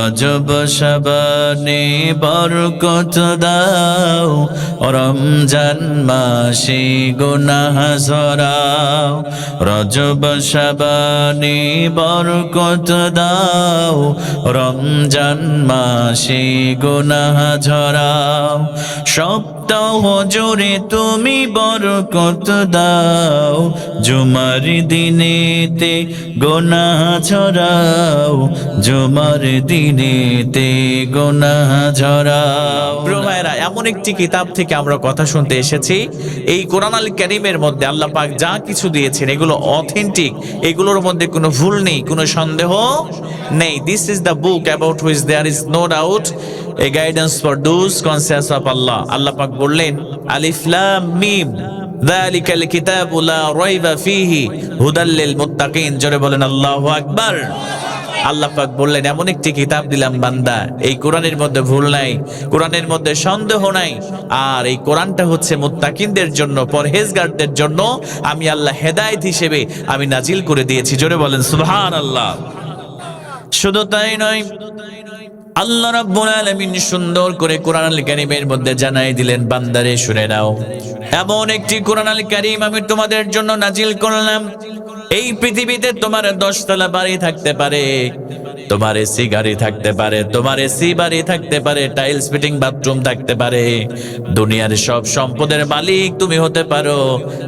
রজব শাবানে বরকত দাও, রমজান মাসে গুনাহ ঝরাও। রজব শাবানে বরকত দাও, রমজান মাসে গুনাহ ঝরাও। সপ্তাহ জুড়ে তুমি বরকত দাও, জুমার দিনেতে গুনাহ ঝরাও, জুমার দিনেতে গুনাহ ঝরাও। প্রিয় ভাইরা, এমন একটি কিতাব থেকে আমরা কথা শুনতে এসেছি। এই কোরআন আল কারীমের মধ্যে আল্লাহ পাক যা কিছু দিয়েছেন এগুলো অথেন্টিক, এগুলোর মধ্যে কোনো ভুল নেই, কোনো সন্দেহ নেই। This is the book about which there is no doubt, a guidance for those conscious of Allah. Allah পাক বললেন আলিফ লাম মিম যালিকাল কিতাবু লা রাইবা ফীহি হুদাল লিল মুত্তাকিন। জোরে বলেন আল্লাহু আকবার। আল্লাহ পাক বললেন এমন একটি কিতাব দিলাম বান্দা, এই কোরআনের মধ্যে ভুল নাই, কোরআনের মধ্যে সন্দেহ নাই, আর এই কোরআনটা হচ্ছে মুত্তাকিনদের জন্য, পরহেজগারদের জন্য আমি আল্লাহ হেদায়েত হিসেবে আমি নাজিল করে দিয়েছি। জোরে বলেন সুবহানাল্লাহ। শুধু তাই নয়, আল্লাহ রাব্বুল আলামিন সুন্দর করে কোরআন আল কারীমের মধ্যে জানাই দিলেন, বান্দারে শুনে নাও, এমন একটি কোরআন আল কারীম আমি তোমাদের জন্য নাজিল করলাম। এই পৃথিবীতে তোমার 10 তলা বাড়ি থাকতে পারে, তোমার এসি গাড়ি থাকতে পারে, তোমার এসি বাড়ি থাকতে পারে, টাইলস ফিটিং বাথরুম থাকতে পারে, দুনিয়ার সব সম্পদের মালিক তুমি হতে পারো,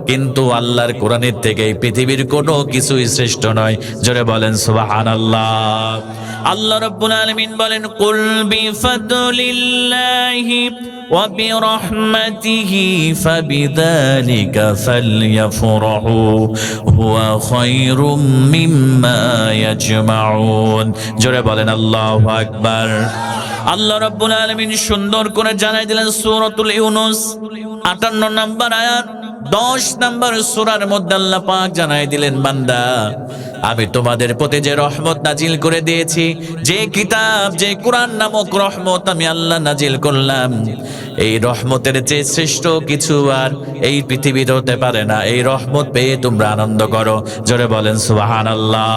কিন্তু আল্লাহর কোরআনের থেকে এই পৃথিবীর কোনো কিছুই শ্রেষ্ঠ নয়। জোরে বলেন সুবহানাল্লাহ। আল্লাহ রাব্বুল আলামিন বলেন কুল বিফাদলিল্লাহি ওয়া বিরহমাতিহি ফাবিযালিকা ফালইফরাহু হুয়া খায়রুম মিম্মা ইয়াজমাউন। জোরে বলেন আল্লাহু আকবার। আল্লাহ রাব্বুল আলামিন সুন্দর করে জানাই দিলেন সূরাতুল ইউনূস 58 নম্বর আয়াত 10 নম্বর সূরার মধ্যে আল্লাহ পাক জানাই দিলেন, বান্দা আমি তোমাদের প্রতি যে রহমত নাজিল করে দিয়েছি, যে কিতাব, যে কোরআন নামক রহমত আমি আল্লাহ নাজিল করলাম, এই রহমতের চেয়ে শ্রেষ্ঠ কিছু আর এই পৃথিবীতে হতে পারে না। এই রহমত পেয়ে তোমরা আনন্দ করো। জোরে বলেন সুবহানাল্লাহ।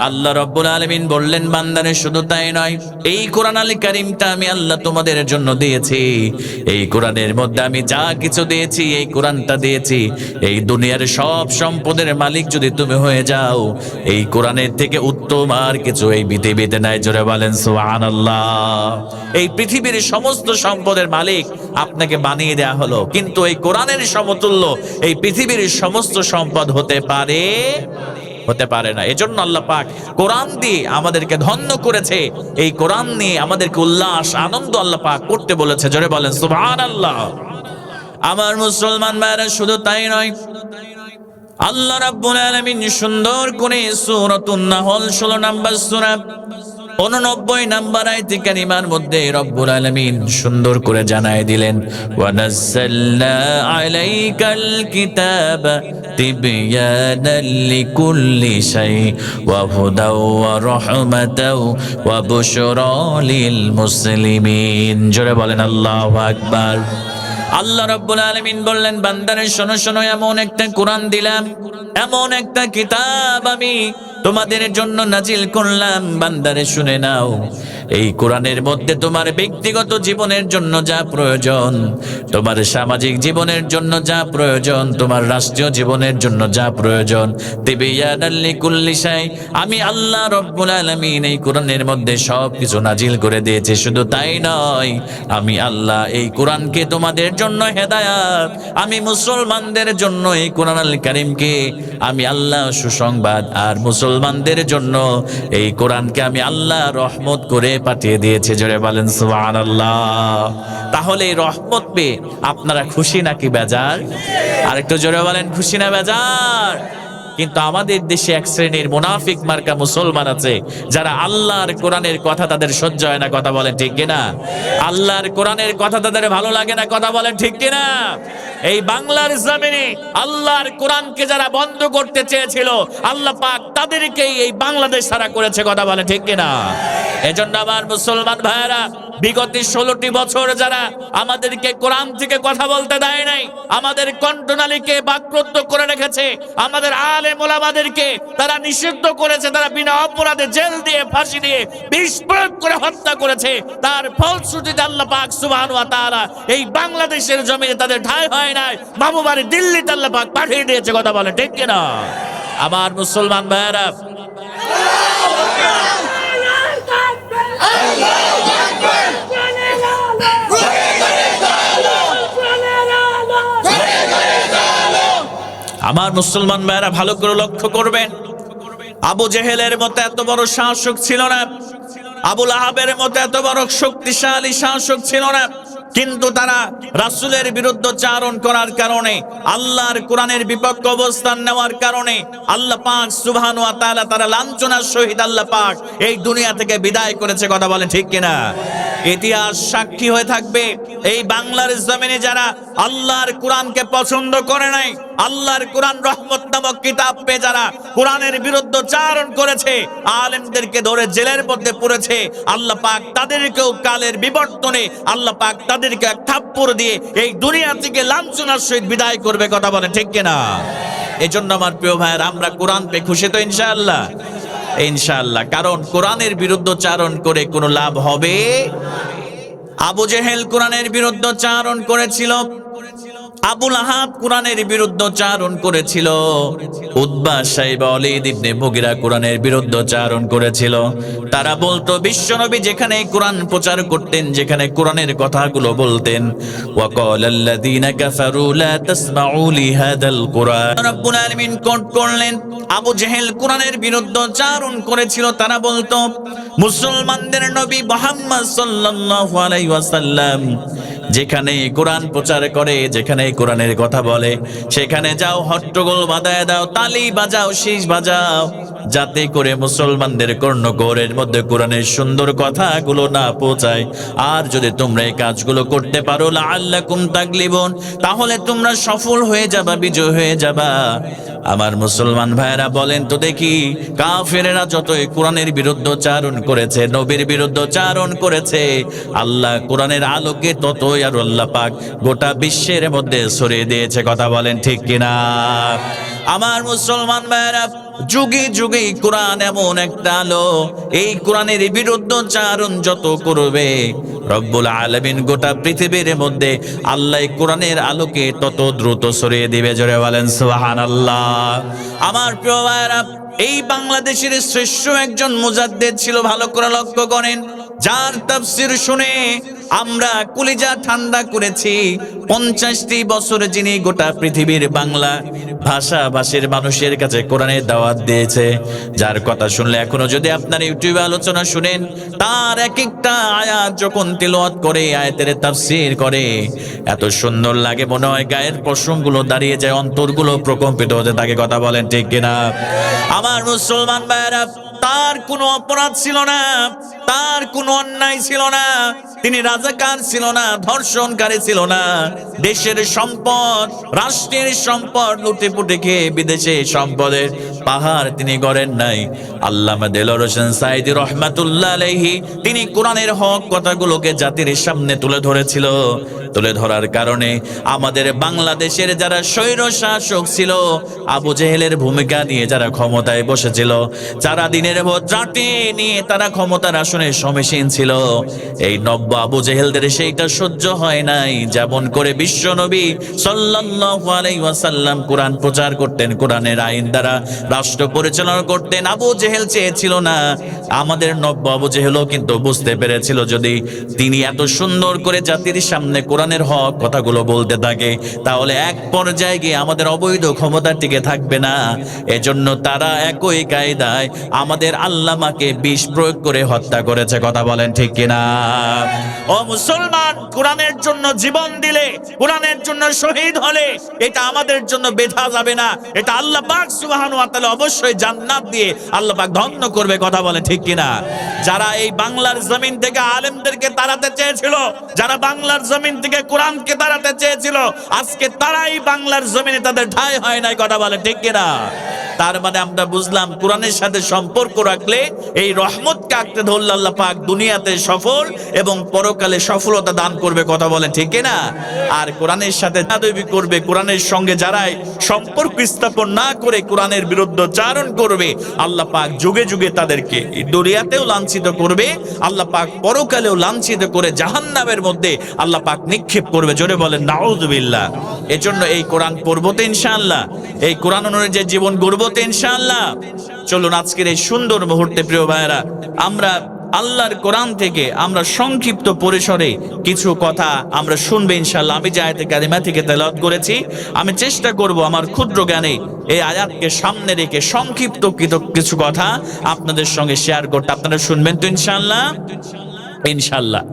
আল্লাহ রাব্বুল আলামিন বললেন, বান্দারে শুধু তাই নয়, এই কোরআন আল কারীমটা আমি আল্লাহ তোমাদের জন্য দিয়েছি। এই কোরআনের মধ্যে আমি যা কিছু দিয়েছি, এই কোরআনটা দিয়েছি, এই দুনিয়ার সব সম্পদের মালিক যদি তুমি হয়ে যাও, এই কোরআনের থেকে উত্তম আর কিছু এই পৃথিবীতে নাই। জোরে বলেন সুবহানাল্লাহ। এই পৃথিবীর সমস্ত সম্পদের মালিক আপনাকে বানিয়ে দেয়া হলো, কিন্তু এই কোরআনের সমতুল্য এই পৃথিবীর সমস্ত সম্পদ হতে পারে না। এজন্য আল্লাহ পাক কোরআন দিয়ে আমাদেরকে ধন্য করেছে, এই কোরআন নিয়ে আমাদেরকে উল্লাস আনন্দ আল্লাহ পাক করতে বলেছে। জোরে বলেন সুবহানাল্লাহ। আমার মুসলমান ভাইরা, শুধু তাই নয়, আল্লাহ রাব্বুল আলামিন সুন্দর করে সূরাতুন নাহল 16 নম্বর সূরা 89 নম্বর আয়াতে কারিমার মধ্যে রব্বুল আলামিন সুন্দর করে জানায় দিলেন, ওয়া নাযালনা আলাইকাল কিতাবা তিবয়ানাল লিকুল্লি শাই ওয়া হুদাও ওয়া রাহমাতাও ওয়া বুশরা লিল মুসলিমিন। জোরে বলেন আল্লাহু আকবার। আল্লাহ রাব্বুল আলামিন বললেন, বান্দারে শোনো শোনো, এমন একটা কোরআন দিলাম, এমন একটা কিতাব আমি তোমাদের জন্য নাজিল করলাম, বান্দারে শুনে নাও। এই কোরআনের মধ্যে তোমার ব্যক্তিগত জীবনের জন্য যা প্রয়োজন, তোমার সামাজিক জীবনের জন্য যা প্রয়োজন, তোমার রাষ্ট্রীয় জীবনের জন্য যা প্রয়োজন, তিবয়ানাল লিকুল্লি শাই, আমি আল্লাহ রাব্বুল আলামিন এই কোরআনের মধ্যে সব কিছু নাজিল করে দিয়েছি। শুধু তাই নয়, আমি আল্লাহ এই কোরআনকে তোমাদের জন্য হেদায়াত, আমি মুসলমানদের জন্য এই কোরআন আল কারীমকে আমি আল্লাহ সুসংবাদ, আর মুসলমানদের জন্য এই কোরআনকে আমি আল্লাহ রহমত করে পাঠিয়ে দিয়েছে। জোরে বলেন সুবহানাল্লাহ। তাহলে এই রহমত পেয়ে আপনারা খুশি নাকি বেজার? আরেকটু জোরে বলেন, খুশি না বেজার? কিন্তু আমাদের দেশে এক শ্রেণীর মুনাফিক মার্কা মুসলমান আছে, যারা আল্লাহর কোরআনের কথা তাদের সহ্য হয় না। কথা বলেন ঠিক কিনা? আল্লাহর কোরআনের কথা তাদের ভালো লাগে না। কথা বলেন ঠিক কিনা? এই বাংলার জমিনে আল্লাহর কোরআনকে যারা বন্ধ করতে চেয়েছিল, আল্লাহ পাক তাদেরকেই এই বাংলাদেশ ছাড়া করেছে, কথা বলে ঠিক কিনা? এজন্য আমার মুসলমান ভাইয়েরা, বিগত 16টি বছর যারা আমাদেরকে কোরআন থেকে কথা বলতে দেয় নাই, আমাদের কণ্ঠনালীকে বাকরুদ্ধ করে রেখেছে, আমাদের আলেম ওলামাদেরকে তারা নিষিদ্ধ করেছে, তারা বিনা অপরাধে জেল দিয়ে, ফাঁসি দিয়ে, বিষ প্রয়োগ করে হত্যা করেছে, তার ফলশ্রুতিতে আল্লাহ পাক সুবহানাহু ওয়া তাআলা এই বাংলাদেশের জমিনে তাদের ঠাঁই হয় নাই, মামু বাড়ি দিল্লিতে আল্লাহ পাক পাঠিয়ে দিয়েছে, কথা বলে ঠিক কিনা? আমার মুসলমান ভাইয়েরা, আমার মুসলমান ভাইয়েরা ভালো করে লক্ষ্য করবেন, আবু জেহেলের মতো এত বড় শাসক ছিল না, আবুল আহাবের মতো এত বড় শক্তিশালী শাসক ছিল না, কিন্তু তারা রাসূলের বিরুদ্ধচারণ করার কারণে, আল্লাহর কোরআনের বিপক্ষে অবস্থান নেওয়ার কারণে আল্লাহ পাক সুবহানাহু ওয়া তাআলা তারা লাঞ্ছনার সহিত আল্লাহ পাক এই দুনিয়া থেকে বিদায় করেছে, কথা বলে ঠিক কিনা? ইতিহাস সাক্ষী হয়ে থাকবে, এই বাংলার জমিনে যারা আল্লাহর কোরআনকে পছন্দ করে নাই, আল্লাহর কোরআন রহমত নামক কিতাব পেয়ে যারা কোরআনের বিরুদ্ধচারণ করেছে, আলেমদেরকে ধরে জেলের মধ্যে পুরেছে, আল্লাহ পাক তাদেরকেও কালের বিবর্তনে আল্লাহ পাক তাদেরকে এক থাপ্পড় দিয়ে এই দুনিয়া থেকে লাঞ্ছনার সহিত বিদায় করবে, কথা বলে ঠিক কিনা? এজন্য আমার প্রিয় ভাইয়েরা, আমরা কোরআন পেয়ে খুশি তো ইনশাআল্লাহ? ইনশাআল্লাহ। কারণ কোরআনের বিরুদ্ধচারণ করে কোনো লাভ হবে? আবু জেহেল কোরআনের বিরুদ্ধচারণ করেছিল, আবুল আহাব কোরআনের বিরুদ্ধচারণ করেছিল, উতবা সাইবা ওয়ালিদ ইবনে মুগিরা কোরআনের বিরুদ্ধচারণ করেছিল। তারা বলতো বিশ্বনবী যেখানে কোরআন প্রচার করতেন, যেখানে কোরআনের কথাগুলো বলতেন, ওয়াকালাল্লাযীনা কাফারু লা তাসমাউ লিহাদাল কুরআন, রব্বুল আলামিন কোট করলেন আবু জেহেল কোরআনের বিরুদ্ধচারণ করেছিল। তারা বলতো মুসলমানদের নবী মুহাম্মদ সাল্লাল্লাহু আলাইহি ওয়াসাল্লাম যেখানে কোরআন প্রচার করে, যেখানে কোরআনের কথা বলে, সেখানে যাও, হট্টগোল বাজায় দাও, তালি বাজাও, শীষ বাজাও, যাতে করে মুসলমানদের কর্ণগোরের মধ্যে কোরআনের সুন্দর কথাগুলো না পৌঁছায়। আর যদি তোমরা এই কাজগুলো করতে পারো, লাআল্লাকুম তাগলিবুন, তাহলে তোমরা সফল হয়ে যাবা, বিজয় হয়ে যাবা। আমার মুসলমান ভাইয়েরা বলেন তো দেখি, কাফেরেরা যতই কোরআনের বিরুদ্ধচারণ করেছে, নবীর বিরুদ্ধচারণ করেছে, আল্লাহ কোরআনের আলোকে ততই আর আল্লাহ পাক গোটা বিশ্বের মধ্যে ছড়িয়ে দিয়েছে, কথা বলেন ঠিক কিনা? আমার মুসলমান ভাইয়েরা, যুগে যুগে কোরআন এমন একটা আলো, এই কোরআনের বিরুদ্ধচারণ যত করবে, রব্বুল আলামিন গোটা পৃথিবীর মধ্যে আল্লাহ কোরআনের আলোকে তত দ্রুত ছড়িয়ে দিবে। জোরে বলেন সুবহানাল্লাহ। আমার প্রিয় ভাইয়েরা, এই বাংলাদেশের শ্রেষ্ঠ একজন মুজাদ্দিদ ছিল, ভালো করে লক্ষ্য করেন, যার তাফসীর শুনে আমরা কলিজা ঠান্ডা করেছি। 50টি বছর যিনি গোটা পৃথিবীর বাংলা ভাষাভাষীর মানুষের কাছে কোরআনের দাওয়াত দিয়েছে, যার কথা শুনলে এখনো যদি আপনার ইউটিউবে আলোচনা শুনেন, তার এক একটা আয়াত যখন তিলাওয়াত করে, আয়াতের তাফসীর করে, এত সুন্দর লাগে, মনে হয় গায়ের পশমগুলো দাঁড়িয়ে যায়, অন্তরগুলো প্রকম্পিত হতে থাকে, কথা বলেন ঠিক কিনা? আমার মুসলমান ভাইয়েরা, তার কোনো অপরাধ ছিল না, তার কোনো অন্যায় ছিল না, তিনি রাজাকার ছিল না, ধর্ষণকারী ছিল না, দেশের সম্পদ, রাষ্ট্রের সম্পদ লুটেপুটে খেয়ে বিদেশে সম্পদের পাহাড় তিনি গড়েন নাই। আল্লামা দেলোয়ার হোসেন সাঈদী রহমাতুল্লাহ আলাইহি তিনি কোরআনের হক কথাগুলোকে জাতির সামনে তুলে ধরেছিল। তুলে ধরার কারণে আমাদের বাংলাদেশের যারা স্বৈর শাসক ছিল, আবু জেহেলের ভূমিকা নিয়ে যারা ক্ষমতায় বসেছিল, যারা দিনের ভোট রাতে নিয়ে তারা ক্ষমতার আসনে সমীচীন ছিল, এই নব্য আবু জেহেলদের সেইটা সহ্য হয় নাই। যেমন করে বিশ্বনবী সাল্লাল্লাহু আলাইহি ওয়াসাল্লাম কোরআন প্রচার করতেন, কোরআনের আইন দ্বারা রাষ্ট্র পরিচালনা করতেন, আবু জেহেল চেয়েছিল না। আমাদের নব্য আবু জেহেলও কিন্তু বুঝতে পেরেছিল, যদি তিনি এত সুন্দর করে জাতির সামনে কোরআনের হক কথাগুলো বলতে থাকে, তাহলে এক পর্যায়ে গিয়ে আমাদের অবৈধ ক্ষমতা টিকে থাকবে না। এজন্য তারা একই কায়দায় আমাদের আল্লামাকে বিষ প্রয়োগ করে হত্যা করেছে, কথা বলেন ঠিক কিনা? ও মুসলমান, কোরআনের জন্য জীবন দিলে, কোরআনের জন্য শহীদ হলে, এটা আমাদের জন্য বেথা যাবে না, এটা আল্লাহ পাক সুবহানাহু ওয়া তাআলা অবশ্যই জান্নাত দিয়ে আল্লাহ পাক ধন্য করবে, কথা বলে ঠিক কিনা? যারা এই বাংলার জমিন থেকে আলেমদেরকে তাড়াতে চেয়েছিল, যারা বাংলার জমিন থেকে কোরআনকে তাড়াতে চেয়েছিল, আজকে তারাই বাংলার জমিনে তাদের ঠাঁই হয় নাই, কথা বলে ঠিক কিনা? তার মানে আমরা বুঝলাম কোরআনের সাথে সম্পর্ক রাখলে এই রহমতকে আঁকড়ে ধরলে আল্লাহ পাক দুনিয়াতে সফল এবং পরকালে সফলতা দান করবে। কথা বলেন ঠিক না? আর কোরআনের সাথে বেয়াদবি করবে, কোরআনের সঙ্গে যারাই সম্পর্ক স্থাপন না করে কোরআনের বিরুদ্ধচারণ করবে, আল্লাহ পাক যুগে যুগে তাদেরকে দুনিয়াতেও লাঞ্ছিত করবে, আল্লাহ পাক পরকালেও লাঞ্ছিত করে জাহান্নামের মধ্যে আল্লাহ পাক নিক্ষেপ করবে। জোরে বলেন নাউযুবিল্লাহ। এজন্য এই কোরআন পড়বো তো ইনশাআল্লাহ, এই কোরআন অনুযায়ী জীবন গড়বো তো ইনশাআল্লাহ। চলুন আজকের এই সুন্দর মুহূর্তে প্রিয় ভাইয়েরা, আমরা আল্লাহর কোরআন থেকে আমরা সংক্ষিপ্ত পরিসরে কিছু কথা আমরা শুনবে ইনশাআল্লাহ। আমি যে আয়াতে কারিমা থেকে তেলাওয়াত করেছি, আমি চেষ্টা করব আমার ক্ষুদ্র জ্ঞানে এই আয়াতকে সামনে রেখে সংক্ষিপ্ত কিছু কথা আপনাদের সঙ্গে শেয়ার করতে। আপনারা শুনবেন তো ইনশাআল্লাহ? ইনশাআল্লাহ।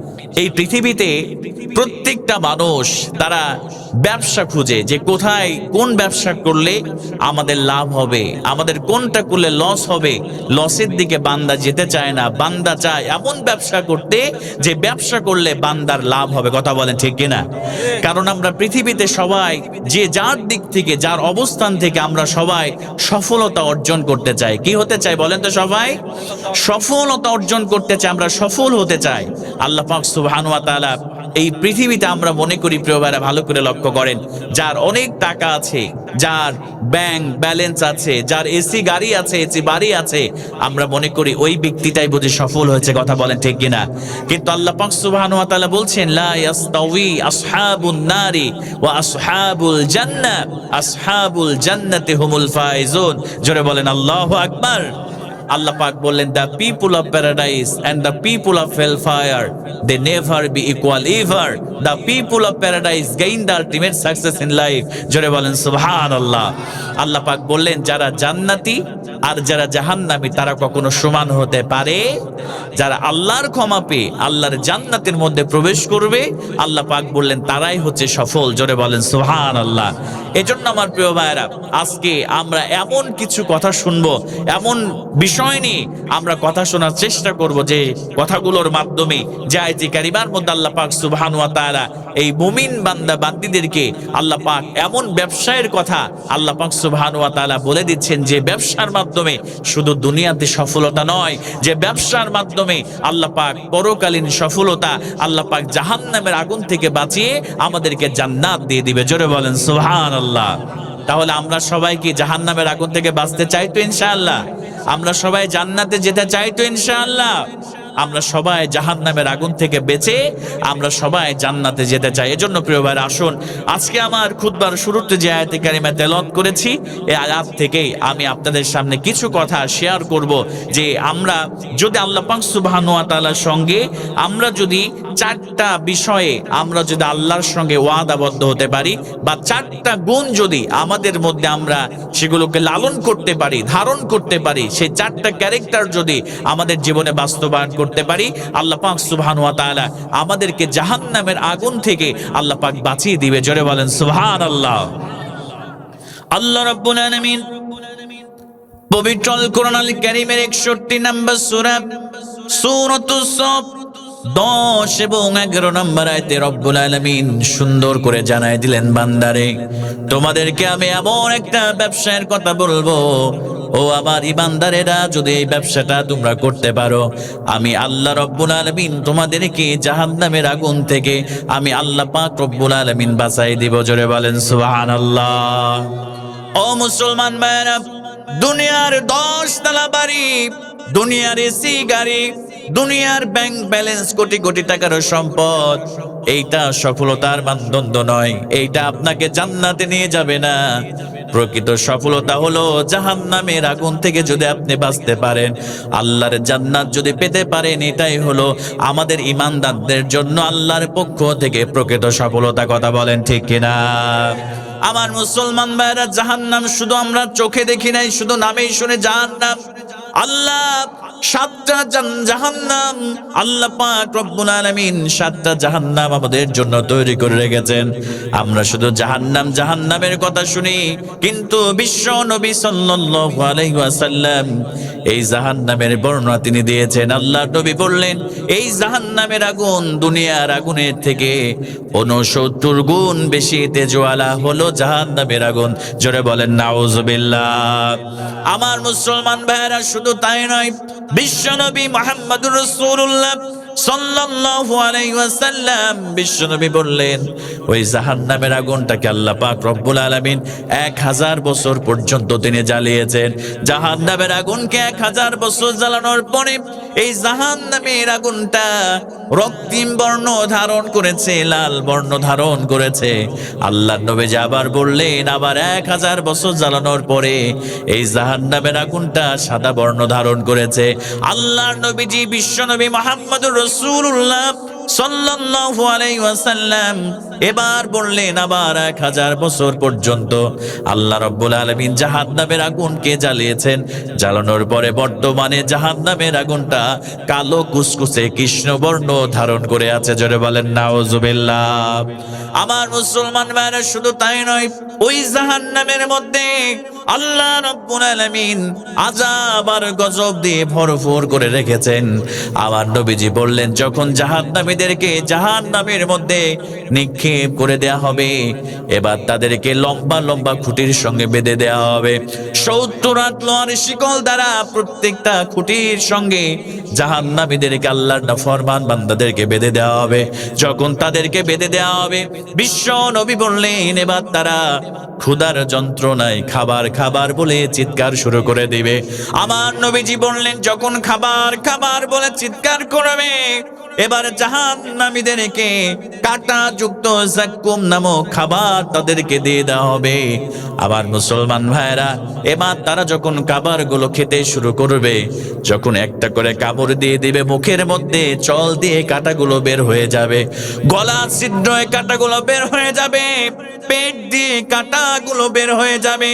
এই পৃথিবীতে প্রত্যেকটা মানুষ তারা ব্যবসা খুঁজে, যে কোথায় কোন ব্যবসা করলে আমাদের লাভ হবে, আমাদের কোনটা করলে লস হবে। লসের দিকে বান্দা যেতে চায় না, বান্দা চায় এমন ব্যবসা করতে যে ব্যবসা করলে বান্দার লাভ হবে। কথা বলেন ঠিক কিনা? কারণ আমরা পৃথিবীতে সবাই যে যার দিক থেকে, যার অবস্থান থেকে আমরা সবাই সফলতা অর্জন করতে চাই। কি হতে চাই বলেন তো? সবাই সফলতা অর্জন করতে চাই, আমরা সফল হতে চাই। আল্লাহ পাক সুবহানাহু ওয়া তাআলা এই পৃথিবীতে আমরা মনে করি প্রিয় ভাইরা, ভালো করে লক্ষ্য করেন, যার অনেক টাকা আছে, যার ব্যাংক ব্যালেন্স আছে, যার এসি গাড়ি আছে, এসি বাড়ি আছে, আমরা মনে করি ওই ব্যক্তিটাই বুঝি সফল হয়েছে। কথা বলেন ঠিক কিনা? কিন্তু আল্লাহ পাক সুবহানাহু ওয়া তাআলা বলছেন, লা ইয়াস্তাউই আসহাবুন নারি ওয়া আসহাবুল জান্নাহ, আসহাবুল জান্নাতি হুমুল ফাইজুন। জোরে বলেন আল্লাহু আকবার। আল্লাহ পাক বললেন, the people of paradise and the people of hellfire, they never be equal ever. The people of paradise gain the ultimate success in life. জোরে বলেন সুবহানাল্লাহ। আল্লাহ পাক বললেন, যারা জান্নাতি আর যারা জাহান্নামী তারা কখনো সমান হতে পারে? যারা আল্লাহর ক্ষমা পেয়ে আল্লাহর জান্নাতের মধ্যে প্রবেশ করবে, আল্লাহ পাক বললেন তারাই হচ্ছে সফল। জোরে বলেন সুবহানাল্লাহ। এজন্য আমার প্রিয় ভাইরা, আজকে আমরা এমন কিছু কথা শুনবো, এমন বিষয় নিয়ে আমরা কথা শোনার চেষ্টা করব, যে কথাগুলোর মাধ্যমে যে আয়াতে কারিমার মধ্যে আল্লাহ পাক সুবহানাহু ওয়া তাআলা এই মুমিন বান্দা বান্দীদেরকে আল্লাহ পাক এমন ব্যবসায়ের কথা আল্লাহ পাক সুবহানাহু ওয়া তাআলা বলে দিচ্ছেন, যে ব্যবসার মাধ্যমে শুধু দুনিয়াতে সফলতা নয়, যে ব্যবসার মাধ্যমে আল্লাহ পাক পরকালীন সফলতা, আল্লাহ পাক জাহান্নামের আগুন থেকে বাঁচিয়ে আমাদেরকে জান্নাত দিয়ে দিবে। জোরে বলেন সুবহানাল্লাহ। তাহলে আমরা সবাই কি জাহান্নামের আগুন থেকে বাঁচতে চাই তো ইনশাআল্লাহ? আমরা সবাই জান্নাতে যেতে চাই তো ইনশাআল্লাহ? আমরা সবাই জাহান্নামের আগুন থেকে বেঁচে আমরা সবাই জান্নাতে যেতে চাই। এজন্য প্রিয় ভাইরা, আসুন আজকে আমার খুতবার শুরুতে যে আয়াতে কারিমা তেলাওয়াত করেছি, এই আয়াত থেকেই আমি আপনাদের সামনে কিছু কথা শেয়ার করব, যে আমরা যদি আল্লাহ পাক সুবহানাহু ওয়া তাআলার সঙ্গে আমরা যদি চারটা বিষয়ে আমরা যদি আল্লাহর সঙ্গে ওয়াদাবদ্ধ হতে পারি, বা চারটা গুণ যদি আমাদের মধ্যে আমরা সেগুলোকে লালন করতে পারি, ধারণ করতে পারি, সেই চারটা ক্যারেক্টার যদি আমাদের জীবনে বাস্তবায়ন করতে পারি, আল্লাহ পাক সুবহানাহু ওয়া তাআলা আমাদেরকে জাহান্নামের আগুন থেকে আল্লাহ পাক বাঁচিয়ে দিবে। জোরে বলেন সুবহানাল্লাহ। আল্লাহ রাব্বুল আলামিন পবিত্র আল কোরআন আল কারীমের 61 নম্বর সূরা সূরাতুস সাফ 10 এবং 11 নম্বর আয়াতে রব্বুল আলামিন সুন্দর করে জানায় দিলেন, বান্দারে তোমাদেরকে আমি এমন একটা ব্যবসায়ের কথা বলবো, ও আমার ইমানদারেরা, যদি এই ব্যবসাটা তোমরা করতে পারো, আমি আল্লাহ রব্বুল আলামিন তোমাদেরকে জাহান্নামের আগুন থেকে আমি আল্লাহ পাক রব্বুল আলামিন বাঁচাই দিব। জোরে বলেন সুবহানাল্লাহ। ও মুসলমান ভাইরা, দুনিয়ার 10 তলা বাড়ি, দুনিয়ার এসি গাড়ি, দুনিয়ার ব্যাংক ব্যালেন্স, কোটি কোটি টাকার সম্পদ, এইটা সফলতার মানদণ্ড নয়, এইটা আপনাকে জান্নাতে নিয়ে যাবে না। প্রকৃত সফলতা হলো জাহান্নামের আগুন থেকে যদি আপনি বাঁচতে পারেন, আল্লাহর জান্নাত যদি পেতে পারেন, এটাই হলো আমাদের ঈমানদারদের জন্য আল্লাহর পক্ষ থেকে প্রকৃত সফলতা। কথা বলেন ঠিক কিনা? আমার মুসলমান ভাইরা, জাহান্নাম শুধু আমরা চোখে দেখি নাই, শুধু নামেই শুনে জাহান্নাম। আল্লাহ 7টা জাহান্নাম আল্লাহ পাক রব্বুল আলামিন 7টা জাহান্নাম আমাদের জন্য তৈরি করে রেখেছেন। আমরা শুধু জাহান্নামের কথা শুনি, কিন্তু বিশ্ব নবী সাল্লাল্লাহু আলাইহি ওয়াসাল্লাম এই জাহান্নামের বর্ণনা তিনি দিয়েছেন। আল্লাহর নবী বললেন, এই জাহান্নামের আগুন দুনিয়ার আগুনের থেকে 69 গুণ বেশি তেজওয়ালা হলো জাহান্নামের আগুন। জোরে বলেন নাউজুবিল্লাহ। আমার মুসলমান ভাইরা, শুধু তাই নয়, বিশ্বনবী মুহাম্মদুর রাসূলুল্লাহ সাল্লাল্লাহু আলাইহি ওয়াসাল্লাম বিশ্বনবী বললেন, ওই জাহান্নামের আগুনটাকে আল্লাহ পাক রব্বুল আলামিন 1000 বছর পর্যন্ত তিনি জ্বালিয়েছেন। জাহান্নামের আগুনকে 1000 বছর জ্বালানোর পরে এই জাহান্নামের আগুনটা রক্তিম বর্ণ ধারণ করেছে, লাল বর্ণ ধারণ করেছে। আল্লাহর নবী আবার বললেন, আবার 1000 বছর জ্বালানোর পরে এই জাহান্নামের আগুনটা সাদা বর্ণ ধারণ করেছে। আল্লাহর নবীজি বিশ্বনবী মুহাম্মদুর রাসূলুল্লাহ সাল্লাল্লাহু আলাইহি ওয়াসাল্লাম এবার বললেন, আবার 1000 বছর পর্যন্ত আল্লাহ রাব্বুল আলামিন জাহান্নামের আগুনকে জ্বালিয়েছেন। জ্বালানোর পরে বর্তমানে জাহান্নামের আগুনটা কালো কুসকুসে কৃষ্ণবর্ণ ধারণ করে আছে। জোরে বলেন নাউজুবিল্লাহ। আমার মুসলমান ভাইরা, শুধু তাই নয়, ওই জাহান্নামের মধ্যে আল্লাহ রাব্বুল আলামিন আযাব আর গজব দিয়ে ভরপুর করে রেখেছেন। আমার নবীজি বললেন, যখন জাহান্নামীদেরকে জাহান্নামের মধ্যে নিক্ষেপ করে দেয়া হবে, এবার তাদেরকে লম্বা লম্বা খুঁটির সঙ্গে বেঁধে দেয়া হবে। 70 হাত লোহার শিকল দ্বারা প্রত্যেকটা খুঁটির সঙ্গে জাহান্নামীদেরকে, আল্লাহর নাফরমান বান্দাদেরকে বেঁধে দেওয়া হবে। যখন তাদেরকে বেঁধে দেওয়া হবে, বিশ্ব নবী বললেন, এবার তারা ক্ষুধার যন্ত্রণায় খাবার খাবার বলে চিৎকার শুরু করে দিবে। আমার নবীজি বললেন, যখন খাবার খাবার বলে চিৎকার করবে, এবার জাহান্নামীদেরকে কাঁটা যুক্ত যাক্কুম নামক খাবার তাদেরকে দিয়ে দেওয়া হবে। আবার মুসলমান ভাইরা, এবার তারা যখন খাবারগুলো খেতে শুরু করবে, যখন একটা করে কামড় দিয়ে দিবে, মুখের মধ্যে জল দিয়ে কাঁটাগুলো বের হয়ে যাবে, গলা ছিদ্র হয়ে কাঁটাগুলো বের হয়ে যাবে, পেট দিয়ে কাঁটাগুলো বের হয়ে যাবে।